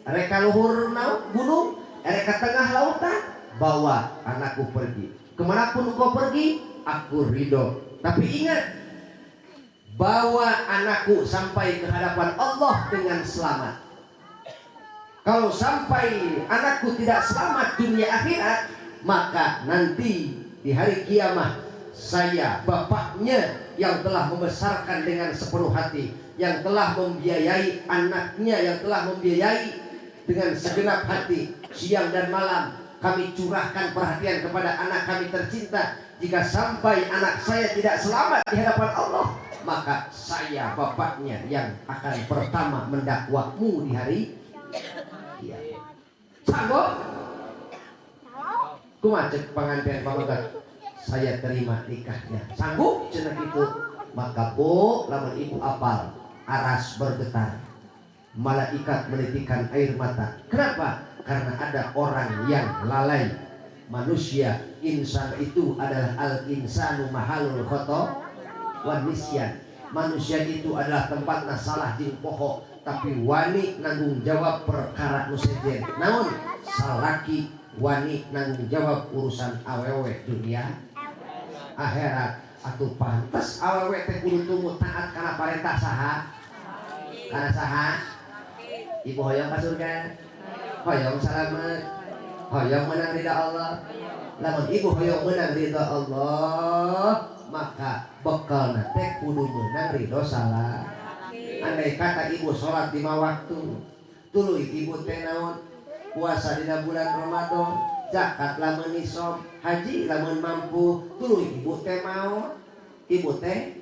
reka luhur gunung, reka tengah lautan, bawa anakku pergi. kemanapun engkau pergi, aku ridho. Tapi ingat, bawa anakku sampai ke hadapan Allah dengan selamat. Kalau sampai anakku tidak selamat dunia akhirat, maka nanti di hari kiamat saya bapaknya yang telah membesarkan dengan sepenuh hati, yang telah membiayai anaknya, yang telah membiayai dengan segenap hati, siang dan malam kami curahkan perhatian kepada anak kami tercinta. Jika sampai anak saya tidak selamat di hadapan Allah, maka saya bapaknya yang akan pertama mendakwamu di hari kiamat. Sanggup? Kumacek pengantin pamagat, saya terima nikahnya. Sanggup cenah itu. Maka bu, lamun ibu apal, aras bergetar, malaikat menitikan air mata. Kenapa? Karena ada orang yang lalai. Manusia, insan itu adalah al-insanu mahalul khoto wan nisyan. Manusia itu adalah tempatna salah jeung poho, tapi wani nanggung jawab perkara nu sejen. Namun salaki wani nanggung jawab urusan awewe dunia akhirat. Atuh pantes awewe teh kudu tumut taat kana parentah saha? Kana saha? Ibu hoyong ka surga, hoyong salamet, hoyong menang ridha Allah. Lamun ibu hoyong menang ridha Allah, maka bekalna teh kudu menang ridho salah. Andai kata ibu sholat 5 waktu, tuluy ibu teh naon? Puasa dina bulan Ramadan, zakat lamun nisab, haji lamun mampu, tuluy ibu teh mau, ibu teh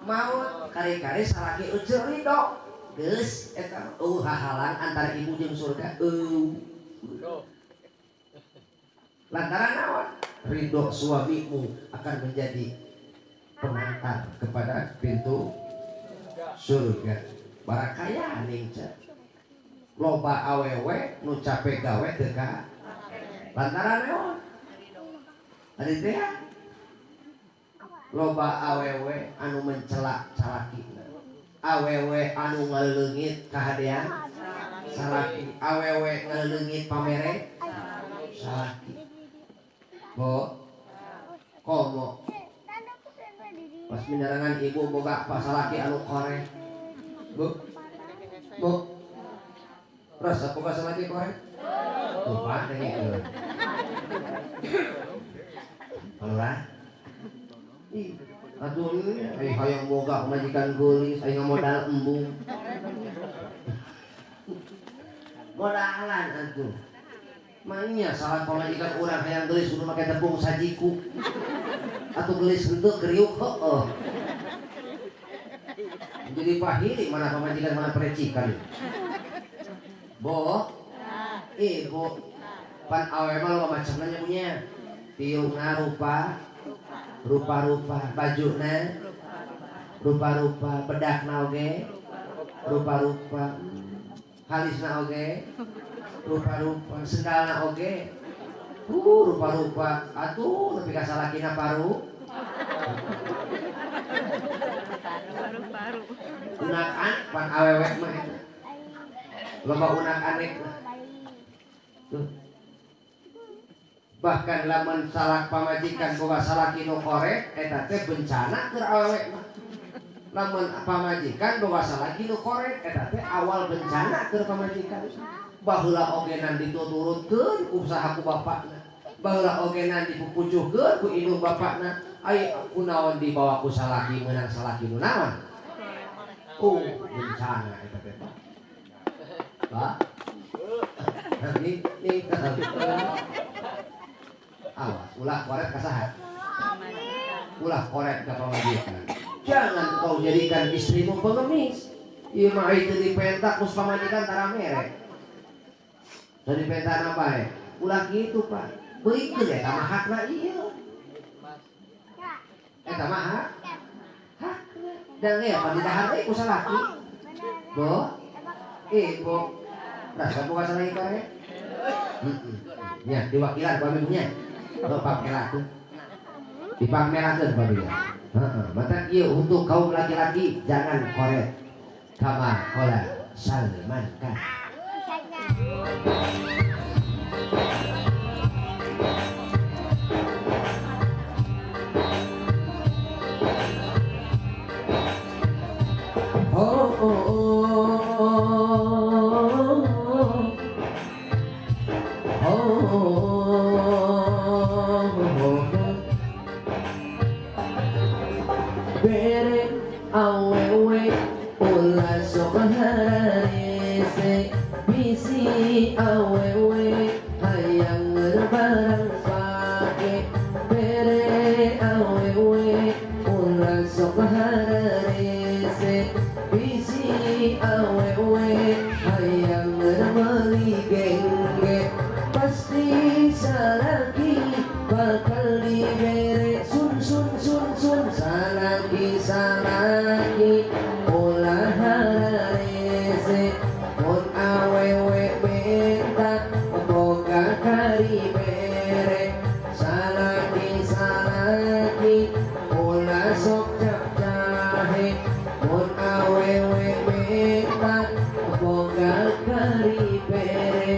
mau kari-kari salaki ujur ridho. Geus eta hahalan antara ibu jeung surga. Lantaran naon? Ridho suamimu akan menjadi pengantar kepada pintu surga. Barakaya ning ca. Loba awewe nu capek gawe teu ka. Lantaran naon? Ari teh loba awewe anu mencela calakina. Awewe anu ngaleungit kahadean salaki. Awewe ngaleungit pamere salaki. Bo, komo pas menyarangan ibu boga pasalaki anu korek. Bu, rasa boga salaki korek? Tuh pak, ini itu. Alah, aduh ini, hayang boga majikan gulis, hayang modal embung. Modalan atuh. Mainnya salah pamajikan urang hayang gelis kudu make tepung sajiku. Atuh gelis henteu kriuk heueuh. Jadi pahili mana pamajikan mana perecikan. Bo, ibu pan awe mah lo macamna nya punya. Piungna rupa-rupa, bajuna rupa-rupa, bedakna oge rupa-rupa, halisna oge rupa-rupa, sendalna oge rupa-rupa. Atuh nepi ka salakina paru. Unak-an pan awewe mah eta. Loba unak-anek. Bahkan lamun salak pamajikan boga salaki nu korek eta teh bencana keur awewe mah. Lamun pamajikan boga salaki nu korek eta teh awal bencana keur pamajikan. Baheula ogenan dituturutkeun ku saha ku bapakna. Baheula ogenan dipupucuhkeun ku indung bapakna. Ai kunaon dibawa ku salaki meunang salaki nu naon? Bencana eta teh, Pak. Pak. Ini awas, ulah korek kasahat. Ulah korek ka pamajikan. Jangan kau jadikan istrimu pengemis. Ieu mah itu dipentak kus pamajikan tara mere. Jadi pentak apa ya? Ulah gitu Pak. Beuikeun eta mah hakna ieu. Eta mah hakna. Dan ya pan didahar deui ku salaki. Bo, ibu, rasa boga salaki korek? Ya, diwakilan babi punya. Bapak melaku dipamerakeun babi ya. Mata ieu untuk kaum laki-laki jangan korek. Kama qala Salman Khan. sok hararese bisi awewe hayang barang pake bere awewe ulah sok hararese bisi awewe hayang beli gengge pasti salaki bakal dibere sun sun sun sun salaki salaki ulah hararese mon awewe benta boga kari bere salaki salaki ulah sok cap jahe mon awewe benta boga kari bere.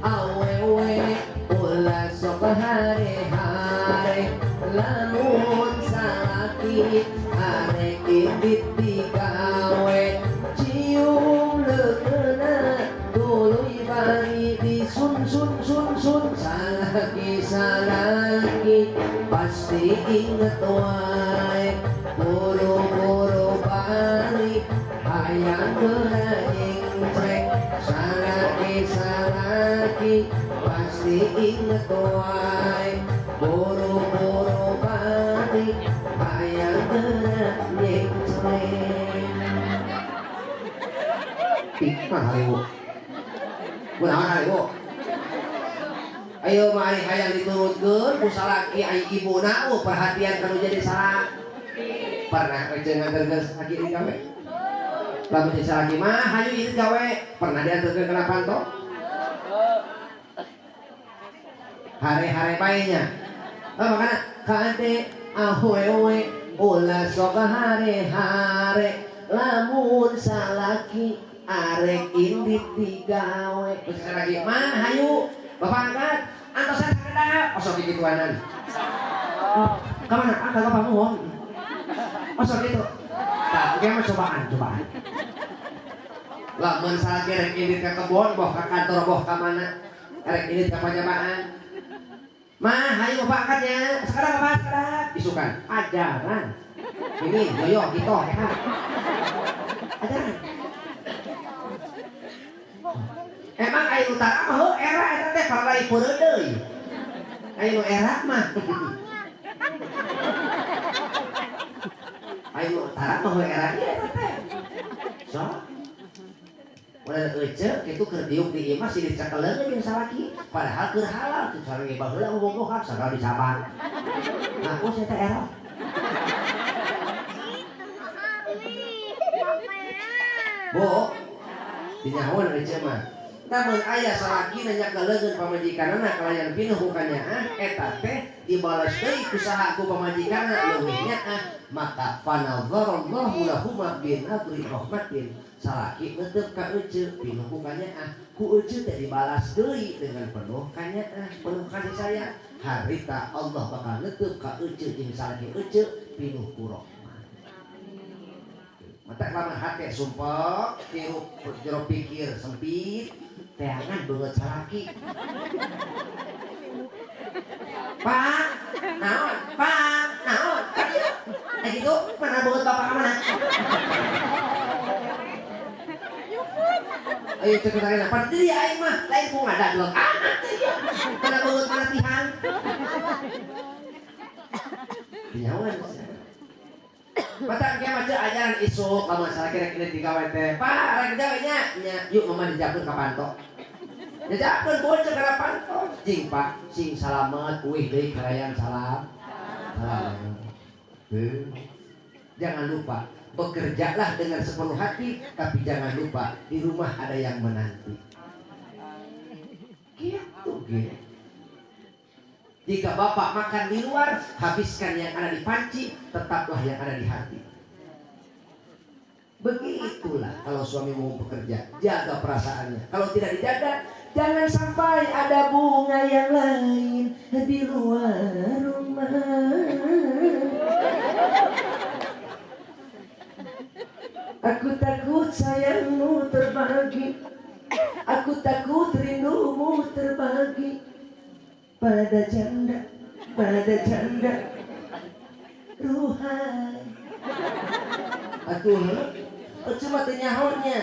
Awewe ulah sok hare-hare lamun salaki arek indit digawe cium leukena tuluy bari di sun sun sun sun salaki salaki pasti inget wae buru-buru balik hayang beranying cek salaki salaki pasti inget wae buru-buru balik hayang beranying cek. Ih, mana ibu? Kunaon ibu? Ayo mari hayang diturutkeun ku salaki ai ibuna perhatian kanu jadi salah. Pernah kerja nganterkeun salaki di gawe? Lamun jadi salaki mah hayu ieu gawe. Pernah dianterkeun kana panto? Hare-hare baenya. Makana kade ahoewe ulah sok hare-hare lamun salaki arek indit digawe. Geus salaki mah hayu Bapak angkat, antosan sakedap, osok digituanan. Kamana? Angkat Bapak muhun. Osok gitu. Nah, dia mah cobaan. Lamun salaki rek indit ka kebon, boh ka kantor, boh ka mana? Rek indit ka pajabaan. Mah, hayu Bapak angkatnya. Sekarang Bapak sekarang isukan ajaran. Ini yoyo gitu ya. Ajaran. Emang ayo utara mah era eta teh parai peureun deui. Ayo nu era mah. Ayo utara mah era ieu eta teh. So. Ulah euceuk kitu keur diuk di ieu mah silih cakeleung jeung salaki. Padahal keur halal teu sareng baheula bogohan sagala dicaban. Nah, us eta era. Bo. Dinyahoan euceuk mah. Namun ayah salaki nanya keleungeun pamajikanana kalayan pinuh bukannya eta teh dibalas deui ku saha ku pamajikanna leuwih nyaah maka fanadzarallahu lahuma binadri rahmatin salaki neuteup ka euceuk pinuh bukannya ku euceuk teh dibalas deui dengan penuh kanyaah penuh kasih sayang harita Allah bakal neuteup ka euceuk jeung salaki euceuk pinuh ku rahmat. Mata lamun hate sumpek tiru jero pikir sempit teangan beungeut salaki. Pak, naon? Pak, naon? Nah gitu, mana beungeut bapak ka mana? Ayo cek tarina, pasti dia aing mah, lain ku ngadaglek. Mana beungeut malatihan. Dinyawan. Patang kieu mah ajaran isuk lamun salaki rek indit digawe teh. Pak, rek gawe nya, yuk mama dijabkeun ka panto. Dijabkeun bocah kana panto. Cing Pak, sing salamet uih deui karayan salam. Salam. Jangan lupa bekerjalah dengan sepenuh hati, tapi jangan lupa di rumah ada yang menanti. Gitu, gitu. Jika bapak makan di luar, habiskan yang ada di panci, tetaplah yang ada di hati. Begitulah kalau suami mau bekerja, jaga perasaannya. Kalau tidak dijaga, jangan sampai ada bunga yang lain di luar rumah. Aku takut sayangmu terbagi, aku takut rindumu terbagi pada janda Ruhai. Atuh, cuma tenyahonya.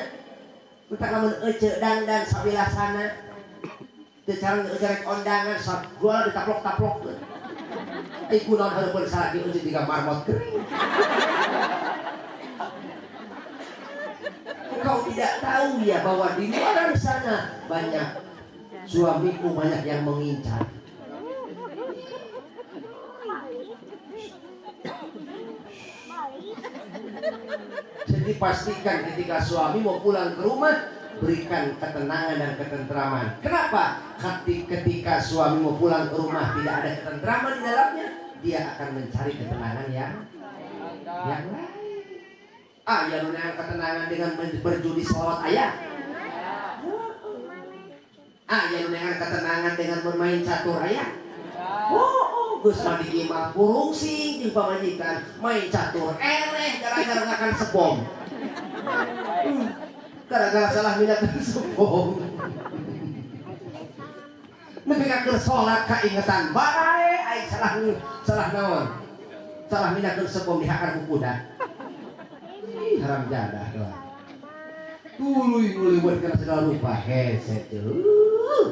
Kita lamun ece dandan sabilah sana. Teu carang ngecerek ondangan sak gua ditaplok-taplok. Iku naon hareupeun salaki ece tiga marmot kering. Kau tidak tahu ya bahwa di luar sana banyak suamiku banyak yang mengincar. Jadi pastikan ketika suami mau pulang ke rumah, berikan ketenangan dan ketentraman. Kenapa? Ketika suami mau pulang ke rumah tidak ada ketentraman di dalamnya, dia akan mencari ketenangan yang lain. Ya dengan ketenangan dengan berjudi selawat ayah. Ya dengan ketenangan dengan bermain catur ayah. Gus Madi mah purungsing jeung pamajikan main catur gara-gara ngakan sepom. Gara-gara salah minatkeun sepom. Nepi ka keur salat kaingetan bae ai salah naon. Salah minatkeun sepom dihakar ku kuda. Haram jadah doang. Tuluy buat kana segala rupa hese teu.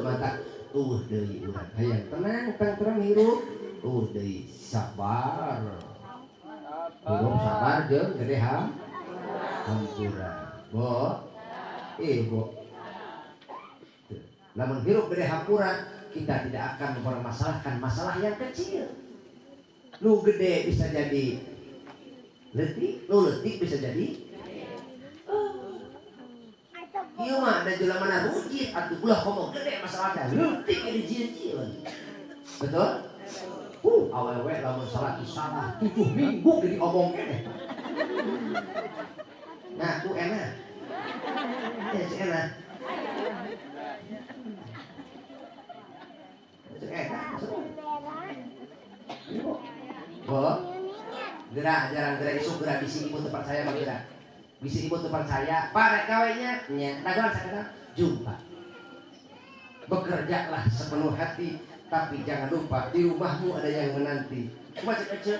Mata deui urang hayang tenang hirup. Deui sabar. Hirup sabar jeung gede hampura. Bo. Lamun hirup gede hampura, kita tidak akan mempermasalahkan masalah yang kecil. Lu gede bisa jadi letik, lu letik bisa jadi iya mah ada jelamana rujit atuh ulah komo gede masalahnya letik jadi jieun. Betul? Awewe lamun salat salah 7 minggu jadi omong keneh. Nah, ku enak. Si enak. Si enak. Gerak jarang isu gerak bisi ibu tempat saya bang gerak. Bisi ibu tempat saya, parek kawenya nya. Nagon sakata jumpa. Bekerjalah sepenuh hati, tapi jangan lupa di rumahmu ada yang menanti. Cuma cek.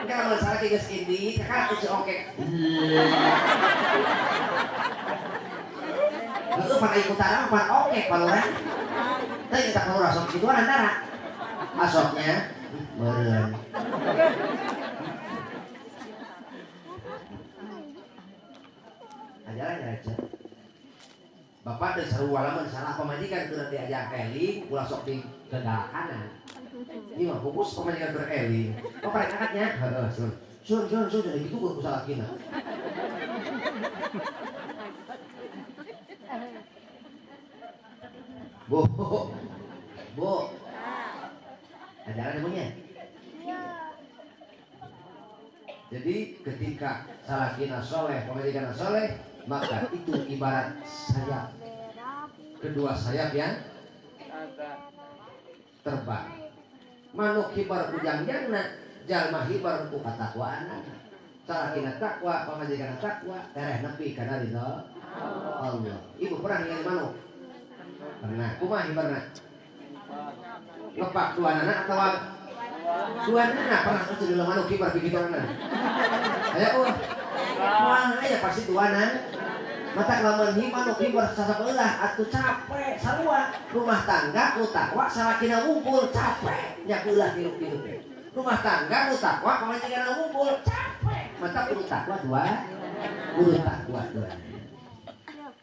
Kalau masalah kayak gini, kakak tuh oke. Itu pada utara, pada oke, paluran. Tapi kita palura sok itu antara asoknya meren. Ajaran aja. Bapak dari sarua lamun salah pemajikan keur diajak eling, ulah sok di kendala kanan. Ini mah fokus pemajikan keur eling. Bapak rek angkatnya. Heeh, sun jadi gitu kudu salah kina. Bu. Ajaran namanya. Jadi ketika salakina soleh, pemajikan soleh, maka itu ibarat sayap. Kedua sayap yang terbang. Manuk hibar ujang-jangna, jalma hibar ku katakwaan. Salakina takwa, pemajikan takwa, tereh nepi kana ridho Allah. Ibu pernah ningali manuk? Pernah. Kumaha hibarna? Ngepak duanana atau duanana pernah tuh dulu manuk hibar begitu mana? Ayo aya pasti duanan. Mata lamun manuk hibar sasabelah atuh capek sarua. Rumah tangga ku takwa salakina ngumpul capek. Nya ulah hirup-hirup. Rumah tangga ku takwa pamajikan ngumpul capek. Mata kudu takwa dua.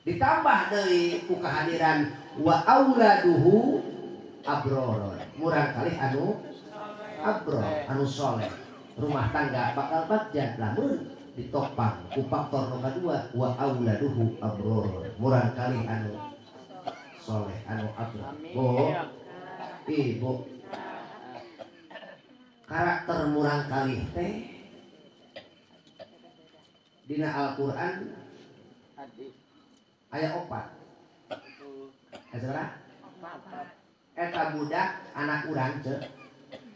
Ditambah dari ku kehadiran wa auladuhu abror. Murang kali anu abror, anu soleh. Rumah tangga bakal bagja lamun ditopang ku faktor nomor 2 wa auladuhu abror. Murang kali anu soleh, anu abror. Ibu karakter murang kali teh dina Al-Qur'an aya 4. Eta budak anak urang teh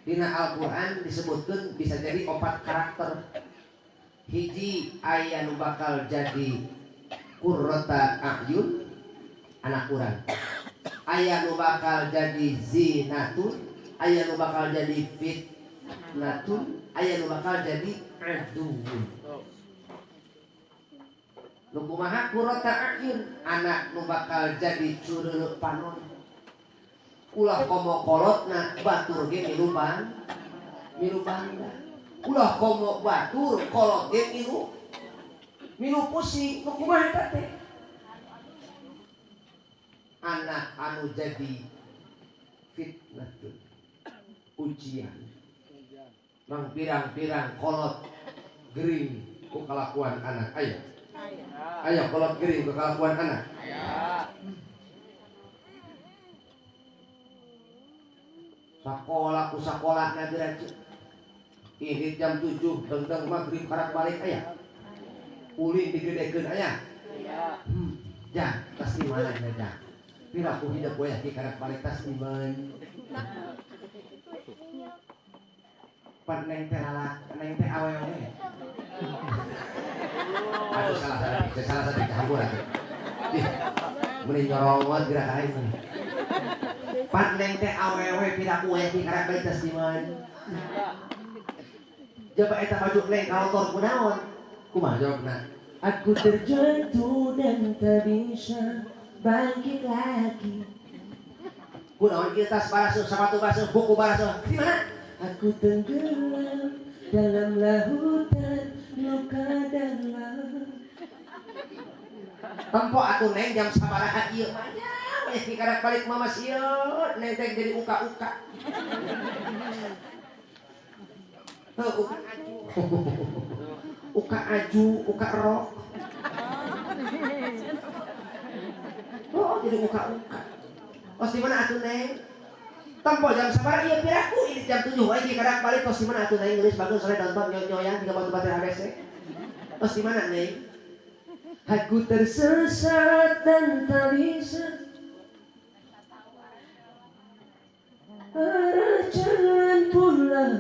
Dina Al-Quran disebutkan bisa jadi 4 karakter. Hiji aya nu bakal jadi qurrata a'yun anak urang, aya nu bakal jadi zinatun, aya nu bakal jadi fitnatun, aya nu bakal jadi aduun. Nu kumaha qurrata a'yun, anak nu bakal jadi cureureuk panon. Ulah komo kolotna batur ge milu bangga. Ulah komo batur kolot ge milu pusing. Nu kumaha eta teh? Anak anu jadi fitnah ujian. Mang pirang-pirang kolot gering ku kalakuan anak aya. Aya kolot gering ku kalakuan anak. Aya. Sakola ku sakola na derajat. Ini jam 7 tentang maghrib karak balik aya. Ulin digedekeun aya. Aya. Ja, tas di mana ja? Pira ku hidup gue di karak balik tas di mana? Pan neng teh lalak, neng teh awewe. Aduh salah satu campur atuh. Mending nyorongot gerak aing. Pan neng teh awewe pira ku di karak balik tas di mana? Coba eta baju neng kautor kunaon? Kumaha jawabna? Aku terjatuh dan tak bisa bangkit lagi. Kunaon kieu tas barasu, sepatu barasu, buku barasu. Di mana? Aku tenggelam dalam lautan luka dan lelah. Tempo atuh neng jam sabaraha ieu mah nya we karak balik mama sieun neng teh jadi uka-uka. Uka aju, uka rok. Oh, jadi uka-uka. Tos di mana atuh neng? Tempo jam sabar ieu piraku ini jam 7 wae di karak balik tos di mana atuh neng geus bagus sore nonton nyoy-nyoyan di batu baterai ABC. Tos di mana neng? Aku tersesat dan tak bisa arah jalan pulang.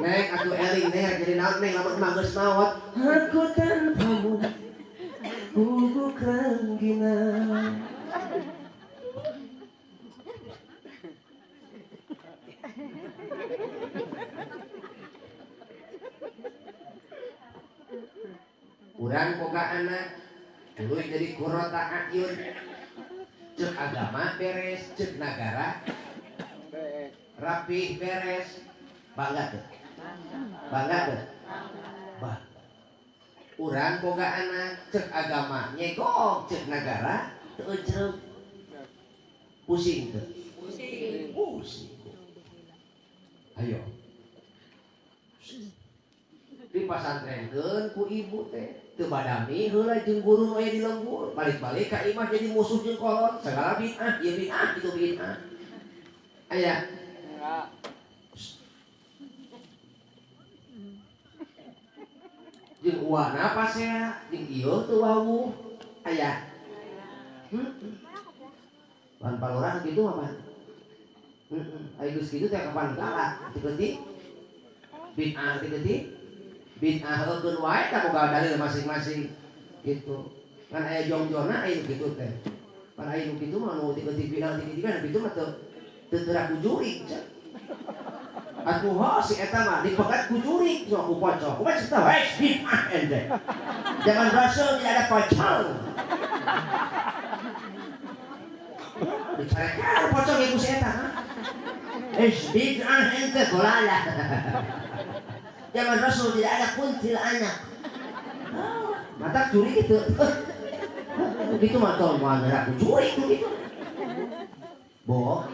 Neng, aku eling neng, jadi naon neng, lamun emang geus maot. Aku tanpamu, gugup ranggina. Urang boga anak, dulu jadi qurrata a'yun. Cek agama beres, cek negara rapih beres. Bangga tuh. Urang boga anak, cek agama nyegok, cek negara teu ejreg. Pusing tuh. Pusing. Ayo. Di pasantrenkeun ku ibu teh teu badami heula jeung guru aya di lembur, balik-balik ka imah jadi musuh jeung kolot, segala bid'ah, ieu bid'ah, itu bid'ah. Aya. Jeung uwana pasea, jeung ieu teu wawuh. Aya. Pan palurah kitu mah pan. Aya geus kitu teh kapan kala, teu geuti. Bid'ah teu geuti. Bid'ah eukeun wae da boga dalil masing-masing gitu. Ngan aya jongjona aya kitu teh. Pan aya nu kitu mah nu tiba-tiba bilang tiba-tiba kitu mah teu teu jurig. Atuh si eta mah dipegat ku jurig so ku pocong. Kumaha cerita wae bid'ah ente. Jangan rasul tidak ada pocong. Dicarekan pocong ibu si eta. Bid'ah ente golala. Zaman Rasul tidak ada kuntil anak. Mata curi gitu. Begitu mah tol mau aku curi gitu. Bo.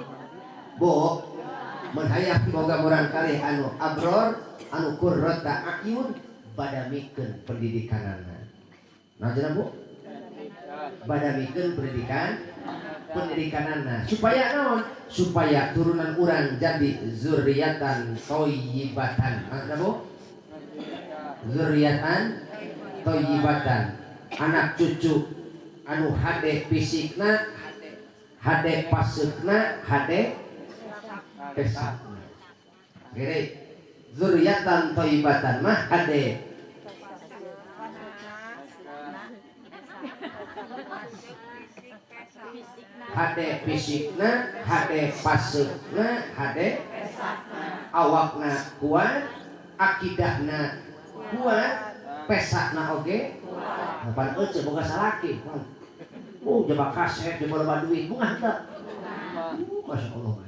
Menhayap boga murang kali anu abror, anu qurrata a'yun badamikeun pendidikanana. Nah cenah Bu? Badamikeun pendidikanana supaya naon? Supaya turunan urang jadi zuriatan thayyibatan. Apa Bu? Zuriatan thayyibatan. anak cucu anu hade fisikna, hade pasekna, hade pesakna. Kiri zuriatan thayyibatan mah hade hade fisikna, hade pasekna, hade awakna kuat, akidahna kuat, pesakna oge pan euceuk boga salaki. Jebak kaset, jebak loba duit, bunga henteu. Masya Allah.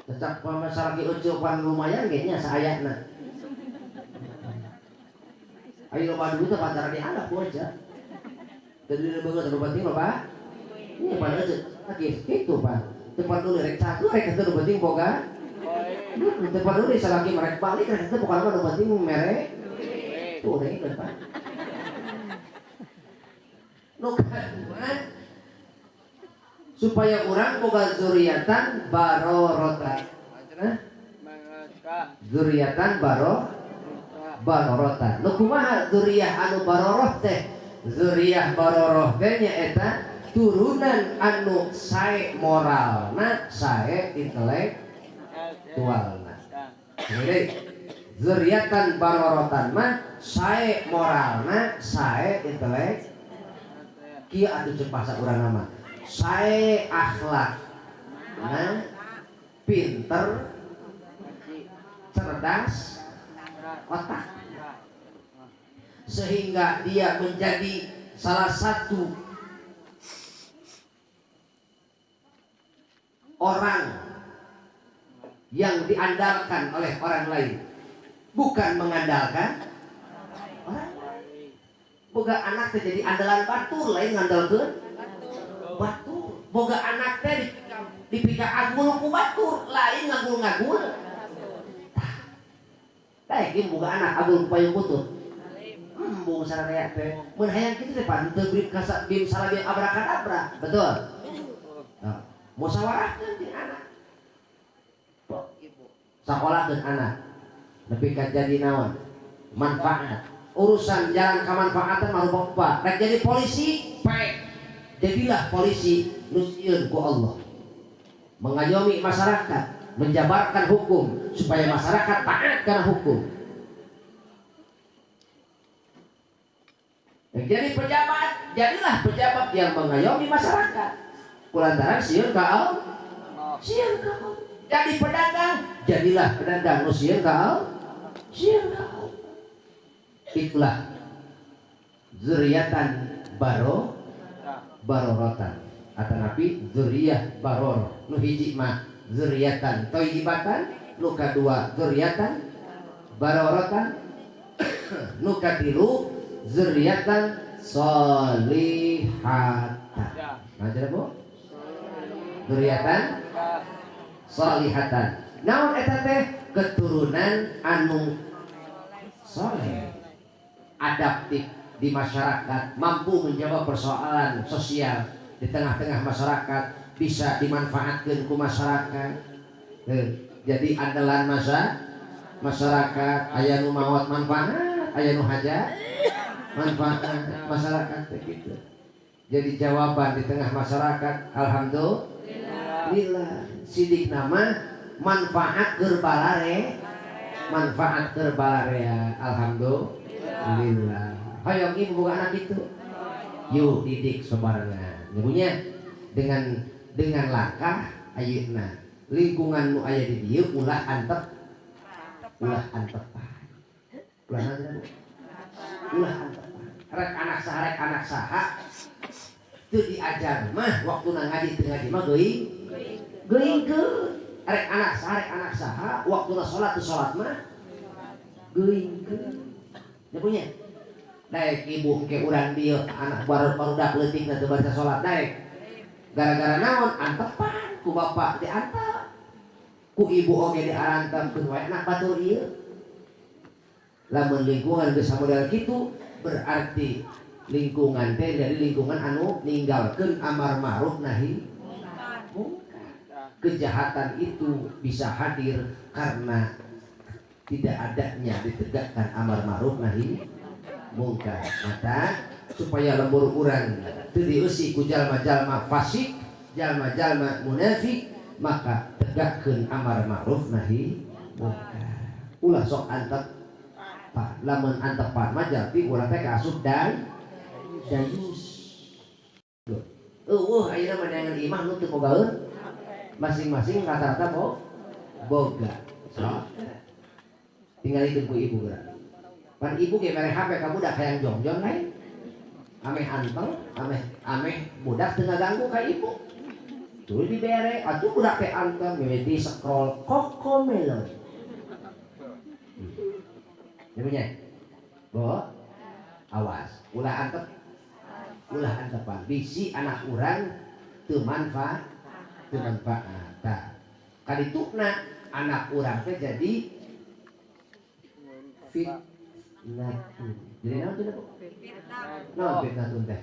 Tetap masalah ki euceuk pan lumayan ge nya saayatna. Ayo loba duit teh pantara dianggap ku aja. Jadi banget loba penting loba. Ini pan euceuk lagi kitu pan. Tepat dulu rek satu rek itu penting boga. Tepat dulu salaki merek balik rek itu bukan apa penting merek. Tuh udah itu pan. Supaya orang boga zuriatan barorotan. Zuriatan barorotan. Nu kumaha zuriyah anu baroroh teh? Zuriyah baroroh teh nyaeta turunan anu sae moralna, sae intelektualna. Jadi zuriatan barorotan mah sae moralna, sae intelektualna. Kieu atuh ceuk bahasa urang nama sae akhlak nah pinter cerdas otak sehingga dia menjadi salah satu orang yang diandalkan oleh orang lain, bukan mengandalkan orang. Boga anak teh jadi andalan batur lain ngandalkeun batur. Boga anak teh dipika agul ku batur lain ngagul-ngagul. Tah ieu boga anak agul ku payung butut. Bung sararea teh mun hayang kitu teh pan teu brim kasa bim salabim abrakadabra. Betul. Nah, musyawarahkeun di anak. Sakolahkeun anak. Nepi ka jadi naon? Manfaat. Urusan jalan kemanfaatan marupa rek jadi polisi baik jadilah polisi nusieun ku Allah mengayomi masyarakat menjabarkan hukum supaya masyarakat taat karena hukum. Jadi pejabat jadilah pejabat yang mengayomi masyarakat kulantaran sieun ka Allah sieun ka Allah. Jadi pedagang jadilah pedagang nusieun ka Allah sieun ka Allah. Itulah zuriatan barorotan atau nabi zuriyah baror. Nu hiji mah zuriatan thayyibatan, nu kadua zuriatan barorotan, nu katilu zuriatan solihatan. Macam Bu? Zuriatan solihatan. Naon eta teh keturunan anu soleh, adaptif di masyarakat, mampu menjawab persoalan sosial di tengah-tengah masyarakat, bisa dimanfaatkan ke masyarakat. Jadi andalan masyarakat, aya nu maot manfaat, aya nu hajat manfaat masyarakat begitu. Jadi jawaban di tengah masyarakat, alhamdulillah. Sidik nama manfaat gerbalare, manfaat terbalarea, alhamdulillah. Hayang ibu boga anak itu, yuk didik sobarna. Nyebunya dengan langkah ayeuna lingkungan nu aya di dieu ulah antep, ulah antepan, ulah antepan. Rek anak saha, teu diajar mah waktu ngaji teu ngaji mah geuing Rek anak saha waktu sholat mah geuing nyebunya daek ibu ke urang dieu anak baru dak leutik teu baca sholat daek gara-gara naon antepan ku bapak diantep ku ibu oge diantepkeun wae anak batur ieu. Lamun lingkungan geus model kitu berarti lingkungan teh dari lingkungan anu ninggalkeun amar ma'ruf nahi mungkar. Kejahatan itu bisa hadir karena tidak adanya ditegakkan amar ma'ruf nahi mungkar. Mata supaya lembur urang teu dieusi ku jalma-jalma fasik, jalma-jalma munafik, maka tegakkeun amar ma'ruf nahi mungkar. Ulah sok antep pak, lamun antepan mah jalti urang teh kaasup dayus. Ayeuna mandangan imah nu teu bogaeun. Masing-masing rata-rata boga. So, tinggal itu ku ibu geura. Pan ibu ge mere hape ka budak hayang jongjon lain. Ameh anteng, ameh budak teu ngaganggu ka ibu. Tuh dibere, atuh budak teh anteng mimiti scroll Cocomelon. Namanya, bo, awas, ulah antepan. Bisi anak urang teu manfaat. Kaditukna anak urang teh jadi fitnatun. Jadi naon teh Bu? Naon fitnatun teh?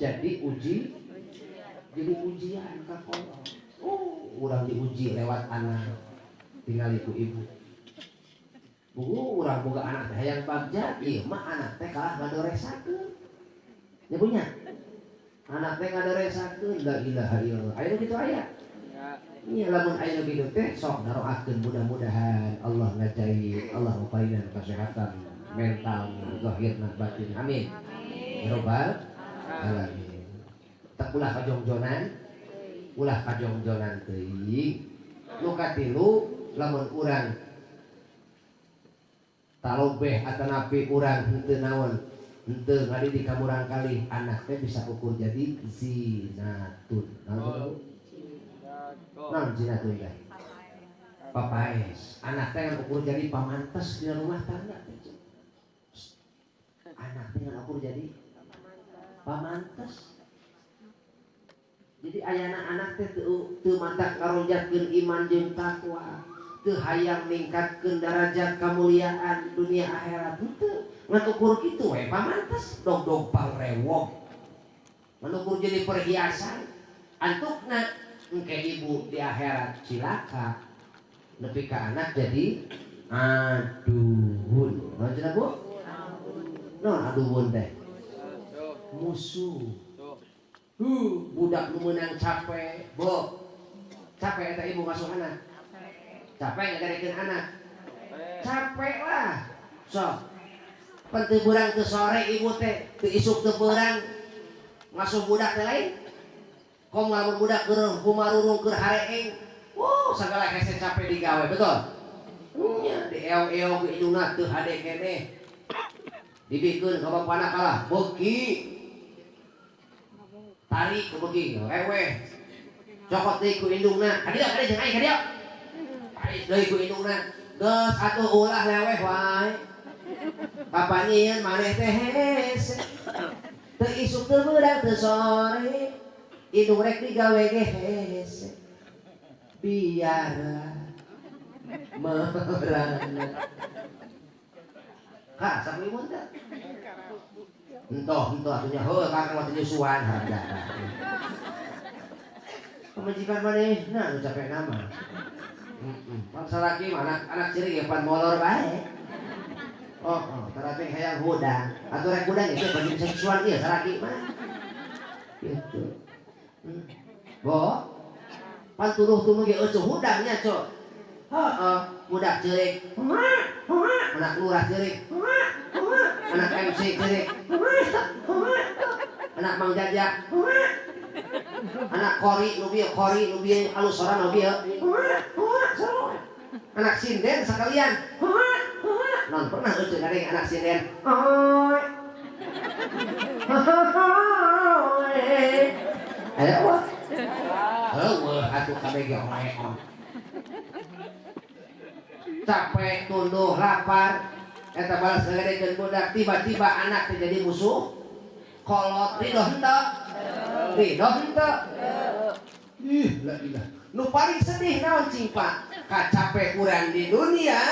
Jadi ujian ka kolot. Urang diuji lewat anak. Tinggal ibu. Urang boga anak teh hayang bagja, ieu mah anak teh kalah ngadoresakeun. Ya punya. Anak teh ngadoresakeun, la ilaha illallah. Aya kitu aya. Iya lamun aya kitu teh sok daroakeun mudah-mudahan Allah ngajahi, Allah mupainan kesehatan mental, zahirna, batin. Amin. Ya rabbal alamin. Tak ulah kajongjonan teuing. Nu katilu lamun urang talobeh atanapi urang henteu naon, henteu ngadidik ka murang kali anak teh bisa ukur jadi zinatun. Naon zinatun teh? Papaes. Anak teh ngan ukur jadi pamantes di rumah tangga. Anak teh ngan ukur jadi pamantes. Jadi ayana anak teh teu matak karonjatkeun iman jeung takwa, teu hayang ningkatkeun derajat kamuliaan dunia akhirat henteu. Ngan ukur kitu we pamantes, dog-dog palrewog. Ngan ukur jadi perhiasan. Antukna engke ibu di akhirat cilaka. Nepi ka anak jadi aduhun. Naon cenah Bu? Naon aduhun teh? Musuh. Budak nu meunang capek, Bo. Capek eta ibu ngasuh anak. Capek ngagadekeun anak. Capek lah. Sok. Pan teu beurang teu sore ibu teh, teu isuk teu beurang ngasuh budak teh lain. Kom lamun budak keur kumarurung keur hareeng. Sagala hese capek digawe, betul? Nya dieong-eong ke indungna teu hade keneh. Dibikeun ka bapana kalah, beuki. Tarik ke beuki, ewe. Cokot deui ku indungna. Kadieu jeung aing kadieu. Tarik deui ku indungna. Geus atuh ulah leweh wae. Papanyieun maneh teh hese. Teu isuk teu beurang teu sore. Indung rek digawe ge hese. Biarlah merana. Kak, sapu imun teh. Entoh atunya heuh kakak mah teu nyusuan harga. Pamajikan manehna nu capek nama. Pan salaki anak ciri ge pan molor bae. Taraping hayang hudang. Atuh rek hudang itu bagi seksual ieu salaki mah. Gitu. Bo, pan tuduh-tuduh ge eueuh hudangnya, Cok. Budak ceurik. Anak lurah ceurik. Anak MC ceurik. Anak Mang Jajak. Anak kori nu bieu alus soran nu bieu. Anak sinden sakalian. Non pernah eueuh gadeng anak sinden. Ayo wah. Heueuh atuh kabeh oe. Capek, tunduh, lapar, eta balas ngagedekeun budak, tiba-tiba anak teh jadi musuh. Kolot ridho henteu? Ridho henteu? Ih, la ilah. Nu paling sedih naon cingpa? Kacape urang di dunia,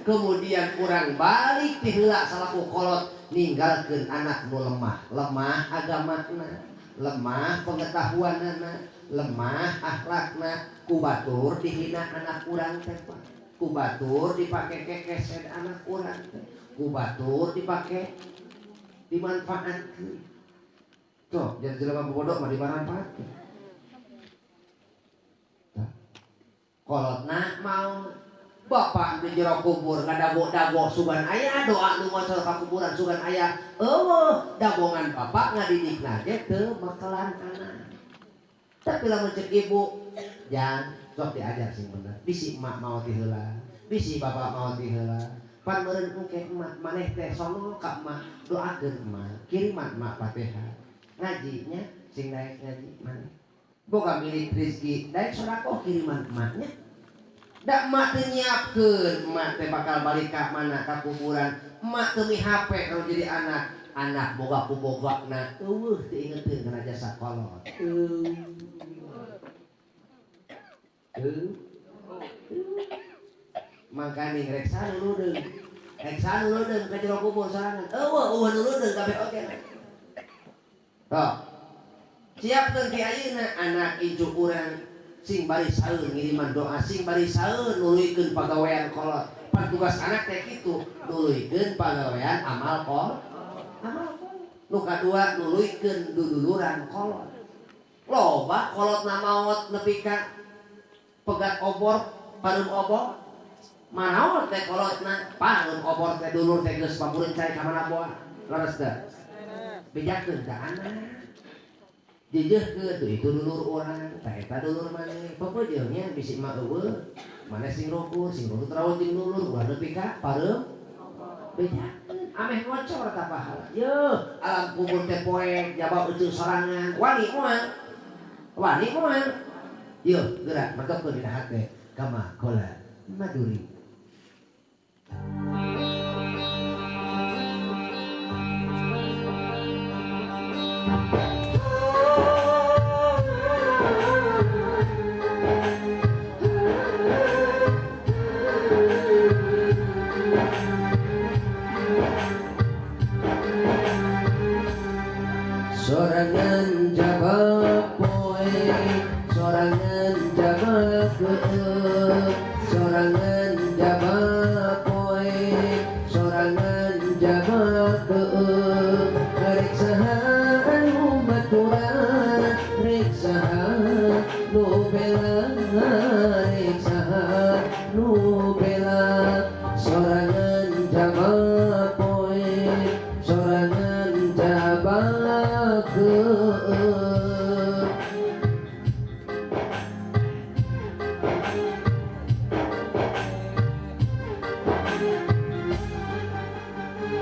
kemudian urang balik ti heula salaku kolot ninggalkeun anak nu lemah agamana, lemah pengetahuanana, lemah akhlakna, kubatur dihina anak urang teh. ku batur dipake kekesen anak urang ku batur dipake dimanfaatkeun tuh jadi jelema bodoh mah dimanfaatkeun kolotna mau bapak di jero kubur ngadabo-dabo sugan aya doa nu ngocor ka kuburan sugan aya eueuh dabongan bapak ngadidikna ge teu mekelan anak tapi lamun cek ibu jangan sok diajar sing bener bisi emak mau ti heula bisi bapak mau ti heula pan meureun engke emak maneh teh sono ka emak doakeun emak kiriman emak Fatihah ngajinya sing daek ngaji maneh boga milik rezeki daek sedekah kiriman emaknya dak emak teh nyiapkeun emak teh bakal balik ka mana ka kuburan emak teu mihape kalau jadi anak boga ku bogana eueuh teu ingeteun kana jasa kolot makanya rek sanuludeung ka jero kubur sorangan eueuh nuludeung kabeh oge toh siapkeun ki ayeuna anak ijuk urang sing bari saeur ngiriman doa sing bari saeur nuluykeun pagawean kolot pan tugas anak teh kitu nuluykeun pagawean amal kolot nu kadua nuluykeun duduluran kolot loba kolotna maot nepi ka pegat obor pareum obor manaon teh kolotna pareum obor teh dulur teh geus pamureun cai ka mana boa leres teh bejakeun ka anak dijeuhkeun tuh itu dulur urang tah eta dulur maneh pepeujeuhnya bisi mah eueuh maneh sing rukur rawat jeung dulur ulah nepi ka pareum bejakeun ameh ngocor ta pahala yeuh alam kubur teh poek jaba euceung sorangan wani moal yeuh gerak mantepkeun dina hate kama kola maduri sorangan jabak poe sorangan jabak geuk sorangan jabak poe sorangan jabak geuk rek saha anu baturan rek saha nu bela rek saha nu bela sorangan jabak poe sorangan jabak geuk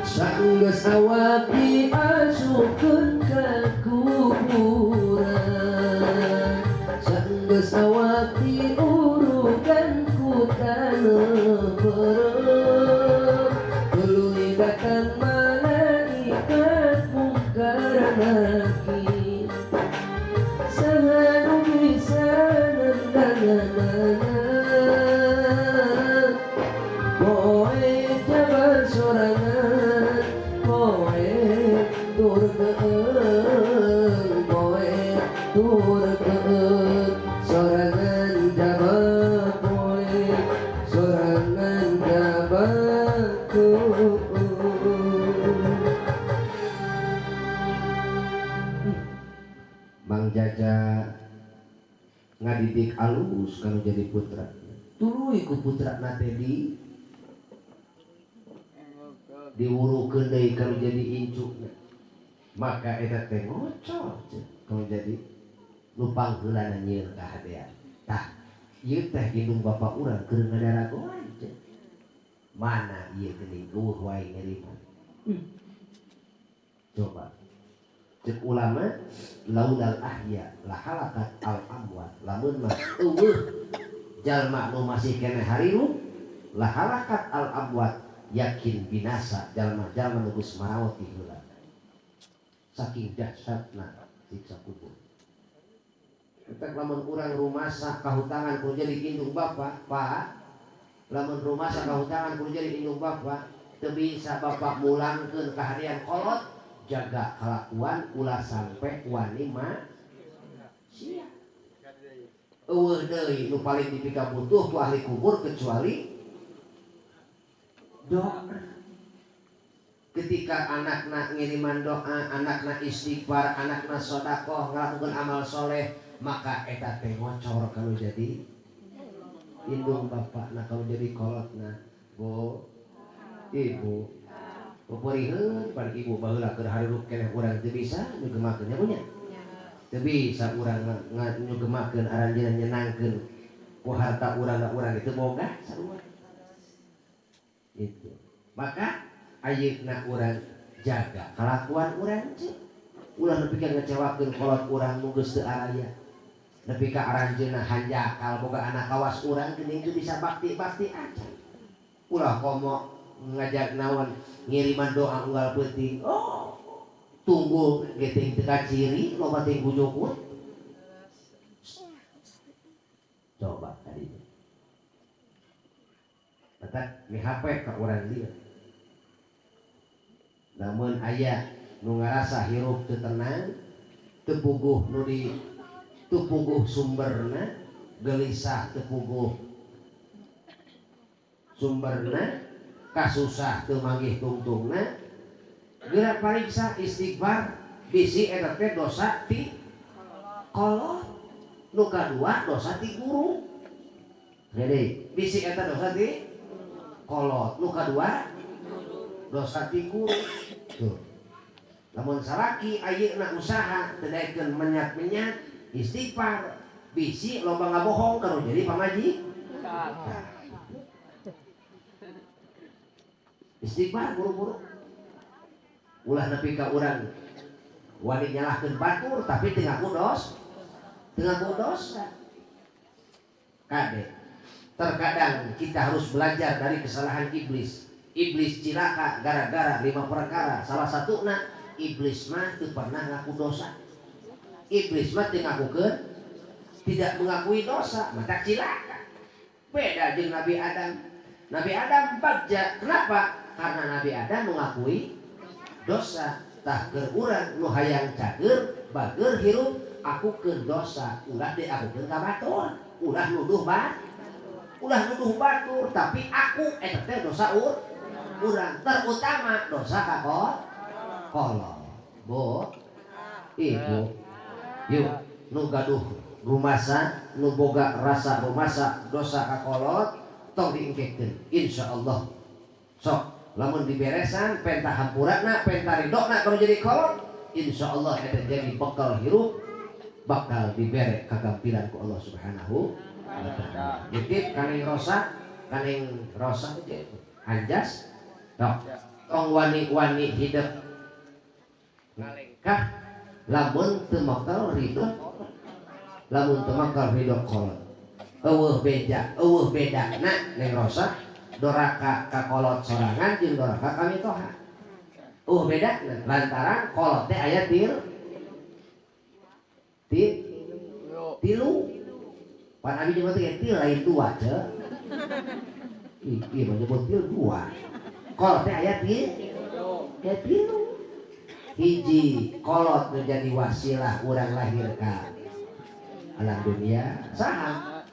sanggeus awak diasupkeun ka kuburan sanggeus awak diurugan ku taneuh beureum tuluy datang malaikat mungkar nakir saha nu bisa nandanganana poe jabar sorangan poe tur geung poe tur geung sorangan jabar poe sorangan jabar geung Mang Jaja ngadidik alus kanu jadi putra tuluy ku putrana teh diwurukeun deui kanu jadi incukna maka eta teh ngocor kanu jadi nu pangheulana nyieun kahadean tah ieu teh indung bapak urang keur ngadaragoan mana ieu geuning eueuh wae nyerima coba cek ulama laulal ahya la halakat al amwat lamun mah eueuh jalma nu masih keneh hariru la halakat al amwat yakin binasa jalma-jalma nu geus marawat di heula saking dahsyatna siksa kubur eta lamun urang rumasa kahutangan kudu jadi indung bapak pak lamun rumasa kahutangan kudu jadi indung bapak teu bisa bapak mulangkeun kahadian kolot jaga kelakuan ulah sampai wani mah sia eueuh deui nu paling dipika butuh ku ahli kubur kecuali doa. Ketika anakna ngiriman doa, anakna istighfar, anakna sedekah, ngelakukan amal soleh, maka eta teh ngocor kalau jadi indung bapakna, kalau jadi kolotna. Bu, ibu, pupurieun pan ibu baheula keur hareureup keneh urang teu bisa nyugemakeun nya punya. Teu bisa urang nyugemakeun aranjeun nyenangkeun ku harta urang itu boga sarua. Itu. Maka ayeuna urang jaga kalakuan urang cik. Ulah nepi ka ngecewakeun kolot urang nu geus teu araya. Nepi ka aranjeunna hanjakal boga anak kawas urang geuning teu bisa bakti-bakti aja. Ulah komo ngajak naon ngiriman doa unggal peuting. Oh, tunggu geteng teu kaciri loba teh bujukut. Coba tadi. Tetap di HP ka urang lieu. Namun aya nu ngarasa hirup teu tenang, teu puguh nu di teu puguh sumberna, gelisah teu puguh sumberna, kasusah teu manggih tungtungna, geura pariksa istighfar, bisi eta teh dosa ti kolot, nu kadua dosa ti guru. Jadi bisi eta dosa ti kolot, nu kadua dosa ti guru. Tuh. Lamun saraki ayeuna usaha teu daekeun menyat-menyat istighfar, bisi loba ngabohong kalau jadi pamaji. Istighfar buru-buru. Ulah nepi ka urang wani nyalahkeun batur tapi teu ngaku dosa. Kade. Terkadang kita harus belajar dari kesalahan iblis. Iblis cilaka gara-gara 5 perkara. Salah satuna iblis mah teu pernah ngaku dosa. Iblis mah teu ngakukeun, tidak mengakui dosa, maka cilaka. Beda jeung Nabi Adam. Nabi Adam bagja. Kenapa? Karena Nabi Adam mengakui dosa. Tah keur urang nu hayang cager, bager hirup akukeun dosa, ulah diakukeun ka batur, ulah nuduh batur, tapi aku eta teh dosa urang, terutama dosa ka kolot. Bu, ibu, yuk nu gaduh rumasa, nu boga rasa rumasa dosa ka kolot, tong diingkekeun insyaallah. Sok lamun diberesan penta hampuratna penta ridona kalau jadi kolot, insyaallah eta jadi bekal hirup bakal dibere kagampilan ku Allah Subhanahu wa taala. Jadi kaneng rosa anjas tong wani-wani hidup ngalengkah lamun teu makal ridho kolot. Eueuh bedana neng rosa doraka ka kolot sorangan jeung doraka ka mitoha. Beda lantaran kolot teh aya tilu. Pan abi jeung teh til lain dua teh. Ieu mah nyebut til dua. Kolot teh aya tilu. Hiji kolot nu jadi wasilah urang lahir ka alam dunia saha?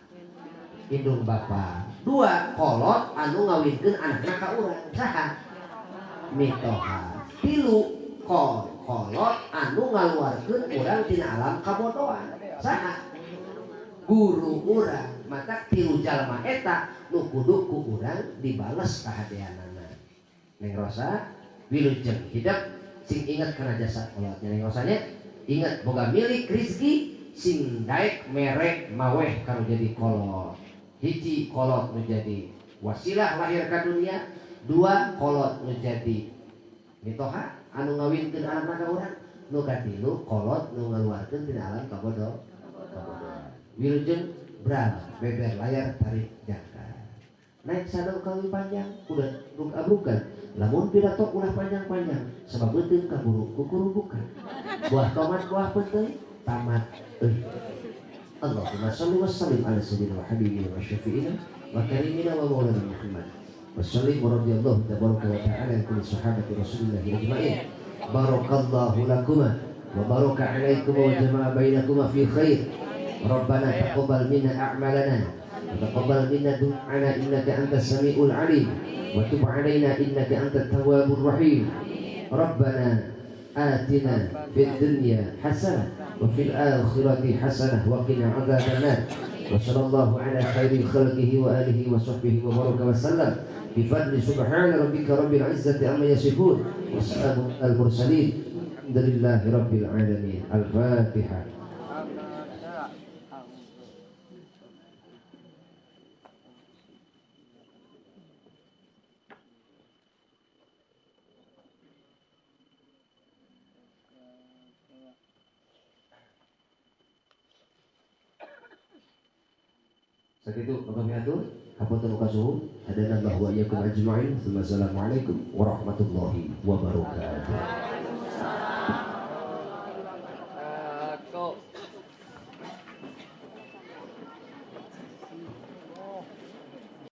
Indung bapa. 2 kolot anu ngawinkeun anakna ka urang saha? Mitoha. 3 kolot anu ngaluarkeun urang tina alam kabodohan saha? Guru urang. Maka 3 jalma eta nu kudu ku urang dibales kahadeanana. Neng Rosa wilujeng hidup sing inget kana jasa kolotnya. Neng Rosanya inget boga milik rezeki sing daek merek maweh kanu jadi kolot. Hiji kolot menjadi wasilah lahir ka dunia, 2 kolot menjadi mitoha anu ngawinkeun anakna ka urang, nu katilu kolot nu ngaluarkeun tina alam kabodohan. Wilujeng brama beber layar tarik jangka. Naik sadau kali panjang udah abrukan. Lamun pidato ulah panjang-panjang sebab beuteung kaburu kukurubukan. Buah tomat buah peuteuy tamat euy. Allahumma shalli wa sallim ala sayyidina wa habibina wa syafi'ina wa karimina wa maulana Muhammad. Wa sallim wa radiyallahu tabaraka wa ta'ala an kulli sahabati Rasulillah ajma'in. Barakallahu lakuma wa baraka alaikum wa jama'a bainakuma fi khair. Rabbana taqabbal minna a'malana وتقبل منا دعاءنا إنك أنت السميع العليم وتب علينا إنك أنت التواب الرحيم ربنا آتنا في الدنيا حسنة وفي الآخرة حسنة وقنا عذاب النار وصلى الله على خير خلقه وآله وصحبه وبارك وسلم بفضل سبحان ربك رب العزة عما يصفون وسلام على المرسلين الحمد لله رب العالمين. الفاتحة. Segitu wabarakatuh. Hapunten kasuhun. Hadana bahwa yakum ajma'in. Assalamualaikum warahmatullahi wabarakatuh.